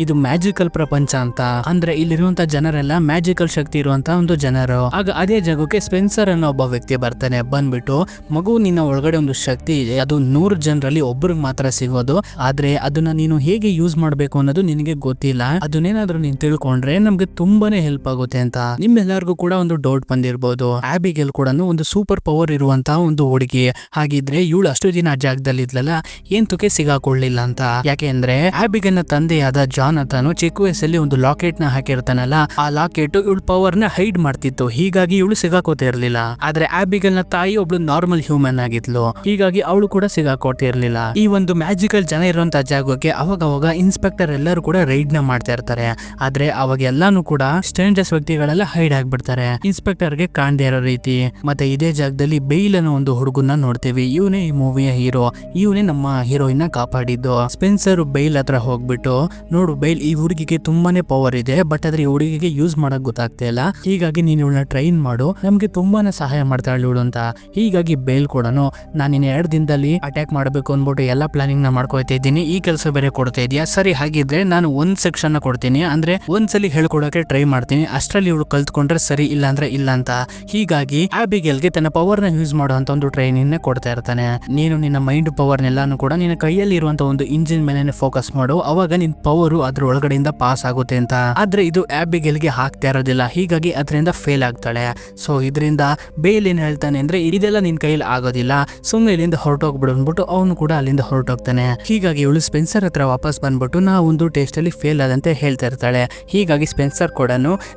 ಇದು ಮ್ಯಾಜಿಕಲ್ ಪ್ರಪಂಚ ಅಂತ. ಅಂದ್ರೆ ಇಲ್ಲಿರುವಂತ ಜನರೆಲ್ಲ ಮ್ಯಾಜಿಕಲ್ ಶಕ್ತಿ ಇರುವಂತ ಒಂದು ಜನರು. ಆಗ ಅದೇ ಜಾಗಕ್ಕೆ ಸ್ಪೆನ್ಸರ್ ಅನ್ನೋ ಒಬ್ಬ ವ್ಯಕ್ತಿ ಬರ್ತಾನೆ. ಬಂದ್ಬಿಟ್ಟು ಮಗು ನಿನ್ನ ಒಳಗಡೆ ಒಂದು ಶಕ್ತಿ ಇದೆ, ಅದು 100 ಜನರಲ್ಲಿ ಒಬ್ಬರಿಗೆ ಮಾತ್ರ ಸಿಗೋದು. ಆದ್ರೆ ಅದನ್ನ ನೀನು ಹೇಗೆ ಯೂಸ್ ಮಾಡ್ಬೇಕು ಅನ್ನೋದು ನಿನಗೆ ಗೊತ್ತಿಲ್ಲ. ಅದನ್ನೇನಾದ್ರೂ ನೀನ್ ತಿಳ್ಕೊಂಡ್ರೆ ನಮ್ಗೆ ತುಂಬಾನೇ ಹೆಲ್ಪ್ ಆಗುತ್ತೆ ಅಂತ. ನಿಮ್ಮೆಲ್ಲರಿಗೂ ಕೂಡ ಒಂದು ಡೌಟ್ ಬಂದಿರ್ಬೋದು, ಆಬಿಗೆಲ್ ಕೂಡ ಒಂದು ಸೂಪರ್ ಪವರ್ ಇರುವಂತ ಒಂದು ಹುಡುಗಿ. ಹಾಗಿದ್ರೆ ಇವಳು ಅಷ್ಟು ದಿನ ಆ ಜಾಗದಲ್ಲಿ ಇದ್ಲಲ್ಲ ಏನ್ ತುಕೆ ಸಿಗಾಕೊಳ್ಳಿಲ್ಲ ಅಂತ. ಯಾಕೆ ಅಂದ್ರೆ ಆಬಿಗೆಲ್ ನ ತಂದೆಯಾದ ಜಾನಥನ್ ಚಿಕ್ಕ ವಯಸ್ಸಲ್ಲಿ ಒಂದು ಲಾಕೆಟ್ ನ ಹಾಕಿರ್ತಾನಲ್ಲ, ಆ ಲಾಕೆಟ್ ಇವಳು ಪವರ್ ನ ಹೈಡ್ ಮಾಡ್ತಿತ್ತು. ಹೀಗಾಗಿ ಇವಳು ಸಿಗಾಕೋತಿರ್ಲಿಲ್ಲ. ಆದ್ರೆ ಆಬಿಗಲ್ ನ ತಾಯಿ ಒಬ್ಳು ನಾರ್ಮಲ್ ಹ್ಯೂಮನ್ ಆಗಿದ್ಲು, ಹೀಗಾಗಿ ಅವಳು ಕೂಡ ಸಿಗಾಕೋತಿರ್ಲಿಲ್ಲ. ಈ ಒಂದು ಮ್ಯಾಜಿಕಲ್ ಜನ ಇರುವಂತ ಜಾಗಕ್ಕೆ ಅವಾಗ ಇನ್ಸ್ಪೆಕ್ಟರ್ ಎಲ್ಲರೂ ಕೂಡ ರೈಡ್ ನ ಮಾಡ್ತಾ ಇರ್ತಾರೆ. ಆದ್ರೆ ಅವಾಗ ಎಲ್ಲಾನು ಕೂಡ ಸ್ಟ್ರೇಂಜರ್ಸ್ ವ್ಯಕ್ತಿಗಳೆಲ್ಲ ಹೈಡ್ ಆಗ್ಬಿಡ್ತಾರೆ, ಇನ್ಸ್ಪೆಕ್ಟರ್ ಗೆ ಕಾಣದೇ ಇರೋ ರೀತಿ. ಮತ್ತೆ ಇದೇ ಜಾಗದಲ್ಲಿ ಬೇಲ್ ಅನ್ನೋ ಒಂದು ಹುಡುಗನ್ನ ನೋಡ್ತೀವಿ. ಇವನೇ ಈ ಮೂವಿಯ ಹೀರೋ, ಇವನೇ ನಮ್ಮ ಹೀರೋಯಿನ್ ಕಾಪಾಡಿದ್ದು. ಸ್ಪೆನ್ಸರ್ ಬೇಲ್ ಹತ್ರ ಹೋಗ್ಬಿಟ್ಟು, ನೋಡು ಬೇಲ್, ಈ ಹುಡುಗಿಗೆ ತುಂಬಾನೇ ಪವರ್ ಇದೆ, ಬಟ್ ಆದ್ರೆ ಈ ಹುಡುಗಿಗೆ ಯೂಸ್ ಮಾಡಕ್ ಗೊತ್ತಾಗ್ತಾ ಇಲ್ಲ, ಹೀಗಾಗಿ ನೀನು ಇವಳನ್ನ ಟ್ರೈನ್ ಮಾಡು, ನಮ್ಗೆ ತುಂಬಾನೇ ಸಹಾಯ ಮಾಡ್ತಾಳೆ ಇವಳು ಅಂತ. ಹೀಗಾಗಿ ಬೇಲ್ ಕೂಡ ನಾನು ಇನ್ನು 2 ದಿನದಲ್ಲಿ ಅಟ್ಯಾಕ್ ಮಾಡಬೇಕು ಅಂದ್ಬಿಟ್ಟು ಎಲ್ಲ ಪ್ಲಾನಿಂಗ್ ನ ಮಾಡ್ಕೊಳ್ತಾ ಇದ್ದೀನಿ, ಈ ಕೆಲಸ ಬೇರೆ ಕೊಡ್ತಾ ಇದೆಯಾ, ಸರಿ ಹಾಗಿದ್ರೆ ನಾನು ಒಂದ್ ಸೆಕ್ಷನ್ ಕೊಡ್ತೀನಿ, ಅಂದ್ರೆ ಒಂದ್ಸಲಿ ಹೇಳ್ಕೊಡಕ್ಕೆ ಟ್ರೈ ಮಾಡ್ತೀನಿ, ಅಷ್ಟರಲ್ಲಿ ಇವಳು ಕಲ್ತ್ಕೊಂಡ್ರೆ ಸರಿ, ಇಲ್ಲ ಅಂದ್ರೆ ಇಲ್ಲ ಅಂತ. ಹೀಗಾಗಿ ಆಬಿಗೇಲ್ಗೆ ತನ್ನ ಪವರ್ ನ ಯೂಸ್ ಮಾಡುವಂತ ಒಂದು ಟ್ರೈನಿಂಗ್ ನ ಕೊಡ್ತಾ ಇರ್ತಾನೆ. ನೀನು ನಿನ್ನ ಮೈಂಡ್ ಪವರ್ ನೆಲ್ಲಾನು ಕೂಡ ನಿನ್ನ ಕೈಯಲ್ಲಿ ಇರುವಂತ ಒಂದು ಇಂಜಿನ್ ಮೇಲೆ ಫೋಕಸ್ ಮಾಡು, ಅವಾಗ ನಿನ್ ಪವರ್ ಅದ್ರ ಒಳಗಡೆಯಿಂದ ಪಾಸ್ ಆಗುತ್ತೆ ಅಂತ. ಆದ್ರೆ ಇದು ಆಬಿಗೇಲ್ಗೆ ಹಾಕ್ತಾ ಇರೋದಿಲ್ಲ, ಹೀಗಾಗಿ ಅದರಿಂದ ಫೇಲ್ ಆಗ್ತಾಳೆ. ಸೊ ಇದರಿಂದ ಬೇಲ್ ಏನ್ ಹೇಳ್ತಾನೆ ಅಂದ್ರೆ, ಇದೆಲ್ಲ ನಿನ್ ಕೈಯಲ್ಲಿ ಆಗೋದಿಲ್ಲ, ಸುಮ್ಮನೆ ಇಲ್ಲಿಂದ ಹೊರಟೋಗ್ಬಿಡು ಅಂದ್ಬಿಟ್ಟು ಅವನು ಕೂಡ ಅಲ್ಲಿಂದ ಹೊರಟೋಗ್ತಾನೆ. ಹೀಗಾಗಿ ಇವಳು ಸ್ಪೆನ್ಸರ್ ಹತ್ರ ವಾಪಸ್ ಬಂದ್ಬಿಟ್ಟು ನಾ ಒಂದು ಟೆಸ್ಟ್ ಅಲ್ಲಿ ಫೇಲ್ ಆದಂತೆ ಹೇಳ್ತಾ ಇರ್ತಾಳೆ. ಹೀಗಾಗಿ ಸ್ಪೆನ್ಸರ್ ಕೂಡ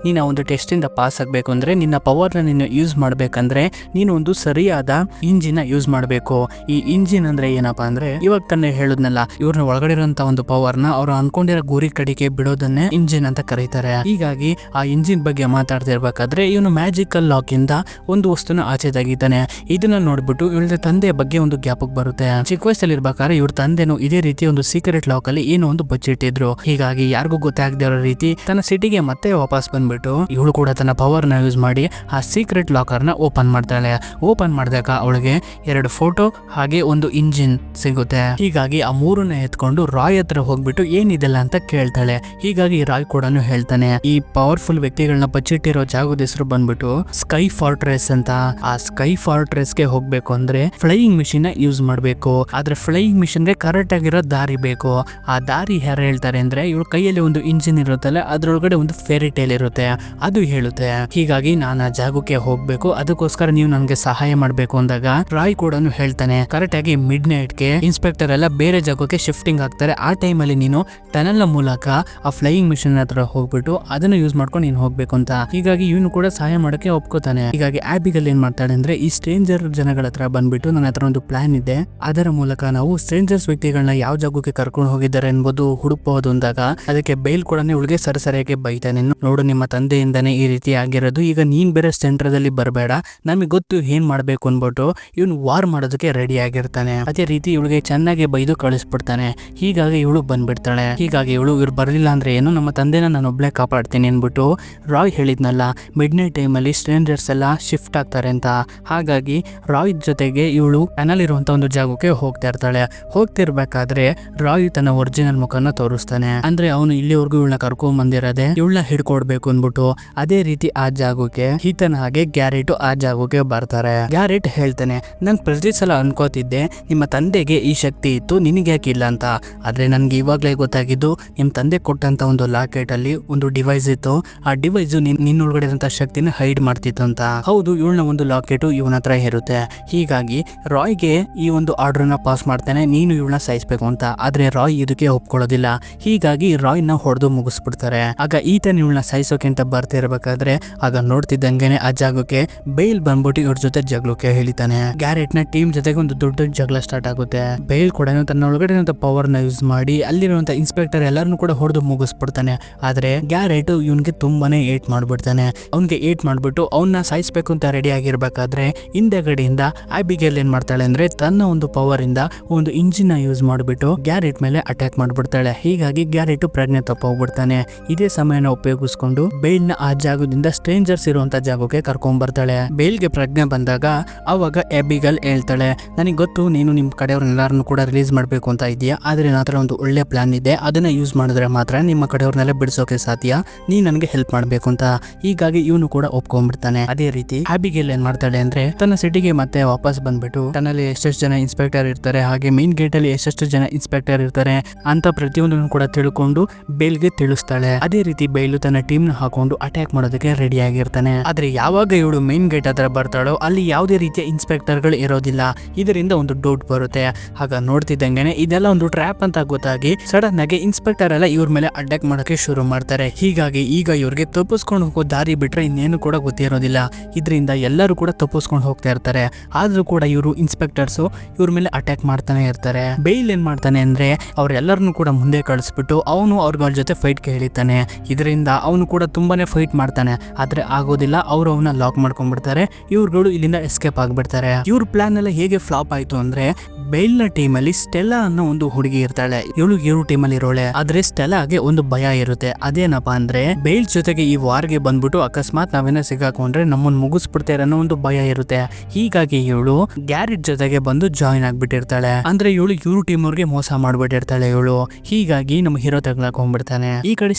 ನೀನು ಒಂದು ಟೆಸ್ಟ್ ಇಂದ ಪಾಸ್ ಆಗ್ಬೇಕು ಅಂದ್ರೆ ನಿನ್ನ ಪವರ್ ನ ನೀನು ಯೂಸ್ ಮಾಡ್ಬೇಕಂದ್ರೆ ನೀನು ಒಂದು ಸರಿಯಾದ ಇಂಜಿನ್ ಯೂಸ್ ಮಾಡ್ಬೇಕು. ಈ ಇಂಜಿನ್ ಅಂದ್ರೆ ಏನಪ್ಪಾ ಅಂದ್ರೆ, ಇವಾಗ ತಾನೇ ಹೇಳುದ್ನಲ್ಲ, ಇವ್ರನ್ನ ಒಳಗಡೆ ಇರುವಂತ ಒಂದು ಪವರ್ ನ ಅವ್ರು ಅನ್ಕೊಂಡಿರೋ ಗುರಿ ಕಡೆಗೆ ಬಿಡೋದನ್ನೇ ಇಂಜಿನ್ ಅಂತ ಕರೀತಾರೆ. ಹೀಗಾಗಿ ಆ ಇಂಜಿನ್ ಬಗ್ಗೆ ಮಾತಾಡ್ತಾ ಇರ್ಬೇಕಾದ್ರೆ ಇವನು ಮ್ಯಾಜಿಕಲ್ ಲಾಕ್ ಇಂದ ಒಂದು ವಸ್ತುನ ಆಚೆ ತೆಗಿತಾನೆ. ಇದನ್ನ ನೋಡ್ಬಿಟ್ಟು ಇವಳ ತಂದೆಯ ಬಗ್ಗೆ ಒಂದು ಜ್ಞಾಪಕ ಬರುತ್ತೆ. ಚಿಕ್ಕ ವಯಸ್ಸಲ್ಲಿ ಇರ್ಬೇಕಾದ್ರೆ ಇವ್ರ ತಂದೆನು ಇದೇ ರೀತಿ ಒಂದು ಸೀಕ್ರೆಟ್ ಲಾಕ್ ಅಲ್ಲಿ ಏನೋ ಒಂದು ಬಚ್ಚಿಟ್ಟಿದ್ರು. ಹೀಗಾಗಿ ಯಾರಿಗೂ ಗೊತ್ತಾಗದೇ ಇರೋ ರೀತಿ ತನ್ನ ಸಿಟಿಗೆ ಮತ್ತೆ ವಾಪಸ್ ಬಂದ್ಬಿಟ್ಟು ಇವಳು ಕೂಡ ತನ್ನ ಪವರ್ ನ ಯೂಸ್ ಮಾಡಿ ಆ ಸೀಕ್ರೆಟ್ ಲಾಕರ್ ನ ಓಪನ್ ಮಾಡ್ತಾಳೆ. ಓಪನ್ ಮಾಡಿದಾಗ ಅವಳಿಗೆ 2 ಫೋಟೋ ಹಾಗೆ ಒಂದು ಇಂಜಿನ್ ಸಿಗುತ್ತೆ. ಹೀಗಾಗಿ ಆ 3ನ್ನ ಎತ್ಕೊಂಡು ರಾಯ್ ಹತ್ರ ಹೋಗ್ಬಿಟ್ಟು ಏನಿದೆಲ್ಲ ಅಂತ ಕೇಳ್ತಾಳೆ. ಹೀಗಾಗಿ ರಾಯ್ ಕೂಡ ಹೇಳ್ತಾನೆ, ಈ ಪವರ್ಫುಲ್ ವ್ಯಕ್ತಿಗಳನ್ನ ಬಚ್ಚಿಟ್ಟಿರೋ ಜಾಗದ ಹೆಸರು ಬಂದ್ಬಿಟ್ಟು ಸ್ಕೈ ಫಾರ್ಟ್ರೆಸ್ ಅಂತ. ಆ ಸ್ಕೈ ಫಾರ್ಟ್ರೆಸ್ ಗೆ ಹೋಗ್ಬೇಕು ಅಂದ್ರೆ ಫ್ಲೈಯಿಂಗ್ ಮಿಷಿನ್ ನ ಯೂಸ್ ಮಾಡ್ಬೇಕು. ಆದ್ರೆ ಫ್ಲೈಯಿಂಗ್ ಮಿಷಿನ್ ಗೆ ಕರೆಕ್ಟ್ ಆಗಿರೋ ದಾರಿ ಬೇಕು. ಆ ದಾರಿ ಯಾರು ಹೇಳ್ತಾರೆ ಅಂದ್ರೆ, ಇವಳ ಕೈಯಲ್ಲಿ ಒಂದು ಇಂಜಿನ್ ಇರುತ್ತಲ್ಲ, ಅದ್ರೊಳಗಡೆ ಒಂದು ಫೇರಿ ಟೇಲ್ ಇರುತ್ತೆ, ಅದು ಹೇಳುತ್ತೆ. ಹೀಗಾಗಿ ನಾನು ಆ ಜಾಗಕ್ಕೆ ಹೋಗ್ಬೇಕು, ಅದಕ್ಕೋಸ್ಕರ ನೀವು ನನಗೆ ಸಹಾಯ ಮಾಡ್ಬೇಕು ಅಂದಾಗ ರಾಯ್ ಕೂಡ ಹೇಳ್ತಾನೆ, ಕರೆಕ್ಟ್ ಆಗಿ ಮಿಡ್ ನೈಟ್ ಗೆ ಇನ್ಸ್ಪೆಕ್ಟರ್ ಎಲ್ಲ ಬೇರೆ ಜಾಗಕ್ಕೆ ಶಿಫ್ಟಿಂಗ್ ಆಗ್ತಾರೆ. ಆ ಟೈಮ್ ಅಲ್ಲಿ ನೀನು ಟನಲ್ ನ ಮೂಲಕ ಆ ಫ್ಲೈಯಿಂಗ್ ಮಿಷಿನ್ ಹತ್ರ ಹೋಗ್ಬಿಟ್ಟು ಅದನ್ನ ಯೂಸ್ ಮಾಡ್ಕೊಂಡು ನೀನು ಹೋಗ್ಬೇಕು ಅಂತ. ಹೀಗಾಗಿ ಇವನು ಕೂಡ ಸಹಾಯ ಮಾಡಕ್ಕೆ ಒಪ್ಕೋತಾನೆ. ಹೀಗಾಗಿ ಆಬಿಗಲ್ ಏನ್ ಮಾಡ್ತಾಳೆ ಅಂದ್ರೆ, ಈ ಸ್ಟ್ರೇಂಜರ್ ಜನಗಳ ಹತ್ರ ಬಂದ್ಬಿಟ್ಟು ನನ್ನ ಹತ್ರ ಒಂದು ಪ್ಲಾನ್ ಇದೆ, ಅದರ ಮೂಲಕ ನಾವು ಸ್ಟ್ರೇಂಜರ್ಸ್ ವ್ಯಕ್ತಿಗಳನ್ನ ಯಾವ ಜಾಗಕ್ಕೆ ಕರ್ಕೊಂಡು ಹೋಗಿದ್ದಾರೆ ಎಂಬುದು ಹುಡುಕಬಹುದು ಅಂದಾಗ ಅದಕ್ಕೆ ಬೇಲ್ ಕೂಡ ಇವಳಿಗೆ ಸರಿಯಾಗಿ ಬೈತಾನೆ. ನೋಡು, ನಿಮ್ಮ ತಂದೆಯಿಂದಾನೇ ಈ ರೀತಿ ಆಗಿರೋದು, ಈಗ ನೀನ್ ಬೇರೆ ಸೆಂಟ್ರದಲ್ಲಿ ಬರಬೇಡ, ನಮಗೆ ಗೊತ್ತು ಏನ್ ಮಾಡ್ಬೇಕು ಅನ್ಬಿಟ್ಟು ಇವನು ವಾರ್ ಮಾಡೋದಕ್ಕೆ ರೆಡಿ ಆಗಿರ್ತಾನೆ. ಅದೇ ರೀತಿ ಇವಳಿಗೆ ಚೆನ್ನಾಗಿ ಬೈದು ಕಳಿಸ್ಬಿಡ್ತಾನೆ. ಹೀಗಾಗಿ ಇವಳು ಬಂದ್ಬಿಡ್ತಾಳೆ. ಹೀಗಾಗಿ ಇವಳು ಇವ್ರು ಬರಲಿಲ್ಲ ಅಂದ್ರೆ ಏನು, ನಮ್ಮ ತಂದೆನ ನಾನು ಒಬ್ಳೆ ಕಾಪಾಡ್ತೀನಿ ಅನ್ಬಿಟ್ಟು ರಾಯ್ ಹೇಳಿದ್ನಲ್ಲ, ಮಿಡ್ ನೈಟ್ ಟೈಮ್ ಅಲ್ಲಿ ಸ್ಟ್ರೇಂಜರ್ಸ್ ಎಲ್ಲ ಶಿಫ್ಟ್ ಆಗ್ತಾರೆ ಅಂತ. ಹಾಗಾಗಿ ರಾಯ್ ಜೊತೆಗೆ ಇವಳು ಟನಲ್ ಇರುವಂತ ಒಂದು ಜಾಗಕ್ಕೆ ಹೋಗ್ತಾ ಇರ್ತಾಳೆ. ಹೋಗ್ತಿರ್ಬೇಕಾದ್ರೆ ರಾಯ್ ತನ್ನ ಒರಿಜಿನಲ್ ಮುಖನ ತೋರಿಸ್ತಾನೆ. ಅಂದ್ರೆ ಅವನು ಇಲ್ಲಿವರೆಗೂ ಇವಳನ್ನ ಕರ್ಕೊಂಡ್ ಬಂದಿರೋದೆ ಇವಳನ್ನ ಹಿಡ್ಕೊಡ್ಬೇಕು ಅನ್ಬಿಟ್ಟು. ಅದೇ ರೀತಿ ಆ ಜಾಗಕ್ಕೆ ಈತನ ಹಾಗೆ ಗ್ಯಾರೆಟ್ ಆ ಜಾಗಕ್ಕೆ ಬರ್ತಾರೆ. ಗ್ಯಾರೆಟ್ ಹೇಳ್ತಾನೆ, ನಾನು ಪ್ರತಿ ಸಲ ಅನ್ಕೋತಿದ್ದೆ ನಿಮ್ಮ ತಂದೆಗೆ ಈ ಶಕ್ತಿ ಇತ್ತು, ನಿನಗೆ ಯಾಕಿಲ್ಲ ಅಂತ. ಆದ್ರೆ ನನ್ಗೆ ಇವಾಗ್ಲೇ ಗೊತ್ತಾಗಿದ್ದು, ನಿಮ್ ತಂದೆ ಕೊಟ್ಟಂತ ಒಂದು ಲಾಕೆಟ್ ಅಲ್ಲಿ ಒಂದು ಡಿವೈಸ್ ಇತ್ತು, ಆ ಡಿವೈಸ್ ನಿನ್ನೊಳಗಡೆ ಇರುವಂತ ಶಕ್ತಿನ ಹೈಡ್ ಮಾಡ್ತಿತ್ತು ಅಂತ. ಹೌದು, ಇವಳನ್ನ ಒಂದು ಲಾಕೆಟ್ ಇವನ ಹತ್ರ ಇರುತ್ತೆ. ಹೀಗಾಗಿ ರಾಯ್ಗೆ ಈ ಒಂದು ಆರ್ಡರ್ ನ ಪಾಸ್ ಮಾಡ್ತಾನೆ, ನೀನು ಇವಳನ್ನ ಸಾಯಿಸ್ಬೇಕು ಅಂತ. ಆದ್ರೆ ರಾಯ್ ಇದಕ್ಕೆ ಒಪ್ಕೊಳ್ಳೋದಿಲ್ಲ. ಹೀಗಾಗಿ ರಾಯ್ ನ ಹೊಡೆದು ಮುಗಿಸ್ಬಿಡ್ತಾರೆ. ಆಗ ಈತನ ಇವಳನ್ನ ಸಾಯಿಸೋಕೆ ಅಂತ ಬರ್ತಿರ್ಬೇಕಾದ್ರೆ ಆಗ ನೋಡ್ತಿದ್ದಂಗೆನೆ ಆ ಜಾಗಕ್ಕೆ ಬೇಲ್ ಬಂದ್ಬಿಟ್ಟು ಇವ್ರ ಜೊತೆ ಜಗಳಕ್ಕೆ ಹೇಳಿತಾನೆ. ಗ್ಯಾರೆಟ್ ನ ಟೀಮ್ ಜೊತೆಗೆ ಒಂದು ದೊಡ್ಡ ಜಗಳ ಸ್ಟಾರ್ಟ್ ಆಗುತ್ತೆ. ಬೇಲ್ ಕೂಡ ತನ್ನ ಒಳಗಡೆ ಪವರ್ ನ ಯೂಸ್ ಮಾಡಿ ಅಲ್ಲಿರುವಂತ ಇನ್ಸ್ಪೆಕ್ಟರ್ ಎಲ್ಲರನ್ನು ಕೂಡ ಹೊಡೆದು ಮುಗಿಸ್ಬಿಡ್ತಾನೆ. ಆದ್ರೆ ಗ್ಯಾರೆಟ್ ಇವನ್ಗೆ ತುಂಬಾನೇ ಏಟ್ ಮಾಡ್ಬಿಡ್ತಾನೆ. ಅವ್ನ್ಗೆ ಏಟ್ ಮಾಡ್ಬಿಟ್ಟು ಅವನ್ನ ಸಾಯಿಸ್ಬೇಕು ಅಂತ ರೆಡಿ ಆಗಿರ್ಬೇಕಾದ್ರೆ ಹಿಂದೆಗಡೆಯಿಂದ ಆಬಿಗೇಲ್ ಏನ್ ಮಾಡ್ತಾಳೆ ಅಂದ್ರೆ, ತನ್ನ ಒಂದು ಪವರ್ ಇಂದ ಒಂದು ಇಂಜಿನ್ ನ ಯೂಸ್ ಮಾಡ್ಬಿಟ್ಟು ಗ್ಯಾರೆಟ್ ಮೇಲೆ ಅಟ್ಯಾಕ್ ಮಾಡ್ಬಿಡ್ತಾಳೆ. ಹೀಗಾಗಿ ಗ್ಯಾರೆಟ್ ಪ್ರಜ್ಞೆ ತಪ್ಪೋಗ್ಬಿಡ್ತಾನೆ. ಇದೇ ಸಮಯನ ಉಪಯೋಗಿಸ್ಕೊಂಡು ಬೇಲ್ ನ ಆ ಜಾಗದಿಂದ ಸ್ಟ್ರೇಂಜರ್ಸ್ ಇರುವಂತ ಜಾಗಕ್ಕೆ ಕರ್ಕೊಂಡ್ ಬರ್ತಾಳೆ. ಬೇಲ್ಗೆ ಪ್ರಜ್ಞೆ ಬಂದಾಗ ಅವಾಗ ಆಬಿಗೇಲ್ ಹೇಳ್ತಾಳೆ, ನನಗೆ ಗೊತ್ತು ನೀನು ನಿಮ್ ಕಡೆಯವ್ರನ್ನೆಲ್ಲರನ್ನು ಕೂಡ ರಿಲೀಸ್ ಮಾಡ್ಬೇಕು ಅಂತ ಇದೆಯಾ, ಆದ್ರೆ ನನ್ನ ಹತ್ರ ಒಂದು ಒಳ್ಳೆ ಪ್ಲಾನ್ ಇದೆ, ಅದನ್ನ ಯೂಸ್ ಮಾಡಿದ್ರೆ ಮಾತ್ರ ನಿಮ್ಮ ಕಡೆಯವ್ರನ್ನೆಲ್ಲ ಬಿಡಿಸೋಕೆ ಸಾಧ್ಯ, ನೀ ನನಗೆ ಹೆಲ್ಪ್ ಮಾಡ್ಬೇಕು ಅಂತ. ಹೀಗಾಗಿ ಇವನು ಕೂಡ ಒಪ್ಕೊಂಡ್ಬಿಡ್ತಾನೆ. ಅದೇ ರೀತಿ ಆಬಿಗೇಲ್ ಏನ್ ಮಾಡ್ತಾಳೆ ಅಂದ್ರೆ, ತನ್ನ ಸಿಟಿಗೆ ಮತ್ತೆ ವಾಪಸ್ ಬಂದ್ಬಿಟ್ಟು ತನ್ನಲ್ಲಿ ಎಷ್ಟೆಷ್ಟು ಜನ ಇನ್ಸ್ಪೆಕ್ಟರ್ ಇರ್ತಾರೆ, ಹಾಗೆ ಮೇನ್ ಗೇಟ್ ಅಲ್ಲಿ ಎಷ್ಟೆಷ್ಟು ಜನ ಇನ್ಸ್ಪೆಕ್ಟರ್ ಇರ್ತಾರೆ ಅಂತ ಪ್ರತಿಯೊಂದನ್ನು ಕೂಡ ತಿಳ್ಕೊಂಡು ಬೇಲ್ಗೆ ತಿಳಿಸ್ತಾಳೆ. ಅದೇ ರೀತಿ ಬೇಲು ತನ್ನ ಟೀಮ್ ನ ಹಾಕೊಂಡು ಅಟ್ಯಾಕ್ ಮಾಡೋದಕ್ಕೆ ರೆಡಿ ಆಗಿರ್ತಾನೆ. ಆದ್ರೆ ಯಾವಾಗ ಇವಳು ಮೇನ್ ಗೇಟ್ ಹತ್ರ ಬರ್ತಾಳೋ ಅಲ್ಲಿ ಯಾವುದೇ ರೀತಿಯ ಇನ್ಸ್ಪೆಕ್ಟರ್ ಗಳು ಇರೋದಿಲ್ಲ. ಇದರಿಂದ ಒಂದು ಡೌಟ್ ಬರುತ್ತೆ. ಆಗ ನೋಡ್ತಿದ್ದಂಗೆನೆ ಇದೆಲ್ಲ ಒಂದು ಟ್ರ್ಯಾಪ್ ಅಂತ ಗೊತ್ತಾಗಿ ಸಡನ್ ಸಡನ್ ಆಗಿ ಇನ್ಸ್ಪೆಕ್ಟರ್ ಎಲ್ಲ ಇವ್ರ ಮೇಲೆ ಅಟ್ಯಾಕ್ ಮಾಡಕ್ಕೆ ಶುರು ಮಾಡ್ತಾರೆ. ಹೀಗಾಗಿ ಈಗ ಇವ್ರಿಗೆ ತಪ್ಪಿಸ್ಕೊಂಡು ಹೋಗೋ ದಾರಿ ಬಿಟ್ರೆ ಇನ್ನೇನು ಕೂಡ ಗೊತ್ತಿರೋದಿಲ್ಲ. ಇದರಿಂದ ಎಲ್ಲರೂ ಕೂಡ ತಪ್ಪಿಸ್ಕೊಂಡು ಹೋಗ್ತಾ ಇರ್ತಾರೆ. ಆದ್ರೂ ಕೂಡ ಇವರು ಇನ್ಸ್ಪೆಕ್ಟರ್ಸ್ ಇವ್ರ ಮೇಲೆ ಅಟ್ಯಾಕ್ ಮಾಡ್ತಾನೆ ಇರ್ತಾರೆ. ಬೇಲ್ ಏನ್ ಮಾಡ್ತಾನೆ ಅಂದ್ರೆ ಅವ್ರೆಲ್ಲರನ್ನು ಕೂಡ ಮುಂದೆ ಕಳಿಸ್ಬಿಟ್ಟು ಅವನು ಅವ್ರಗಳ ಜೊತೆ ಫೈಟ್ ಗೆ ಇಳಿತಾನೆ. ಇದರಿಂದ ಅವನು ಕೂಡ ತುಂಬಾನೇ ಫೈಟ್ ಮಾಡ್ತಾನೆ. ಆದ್ರೆ ಆಗೋದಿಲ್ಲ, ಅವ್ರು ಅವನ್ನ ಲಾಕ್ ಮಾಡ್ಕೊಂಡ್ಬಿಡ್ತಾರೆ. ಇವ್ರುಗಳು ಇಲ್ಲಿಂದ ಎಸ್ಕೇಪ್ ಆಗ್ಬಿಡ್ತಾರೆ. ಇವ್ರ ಪ್ಲಾನ್ ಎಲ್ಲ ಹೇಗೆ ಫ್ಲಾಪ್ ಆಯ್ತು ಅಂದ್ರೆ ಬೇಲ್ ನ ಟೀಮ್ ಅಲ್ಲಿ ಸ್ಟೆಲ್ಲಾ ಅನ್ನೋ ಒಂದು ಹುಡುಗಿ ಇರ್ತಾಳೆ. ಇವ್ರು ಟೀಮ್ ಅಲ್ಲಿ ಇರೋಳೆ. ಆದ್ರೆ ಸ್ಟೆಲ್ಲಾಗೆ ಒಂದು ಭಯ ಇರುತ್ತೆ. ಅದೇನಪ್ಪಾ ಅಂದ್ರೆ ಬೇಲ್ ಜೊತೆಗೆ ಈ ವಾರ್ಗೆ ಬಂದ್ಬಿಟ್ಟು ಅಕಸ್ಮಾತ್ ನಾವೇನ ಸಿಗಾಕೊಂಡ್ರೆ ನಮ್ಮನ್ನ ಮುಗಿಸ್ಬಿಡ್ತಾರೆ ಅನ್ನೋ ಒಂದು ಭಯ ಇರುತ್ತೆ. ಹೀಗಾಗಿ ಇವಳು ಗ್ಯಾರೆಟ್ ಜೊತೆಗೆ ಬಂದು ಜಾಯಿನ್ ಆಗ್ಬಿಟ್ಟಿರ್ತಾಳೆ. ಅಂದ್ರೆ ಇವಳು ಇವ್ರ ಟೀಮ್ ಅವ್ರಿಗೆ ಮೋಸ ಮಾಡ್ಬಿಟ್ಟಿರ್ತಾಳೆ ಇವಳು. ಹೀಗಾಗಿ ನಮ್ಮ ಹೀರೋ ತಗ್ಲಾಕೊಂಡ್ಬಿಡ್ತಾನೆ. ಈ ಕಡೆ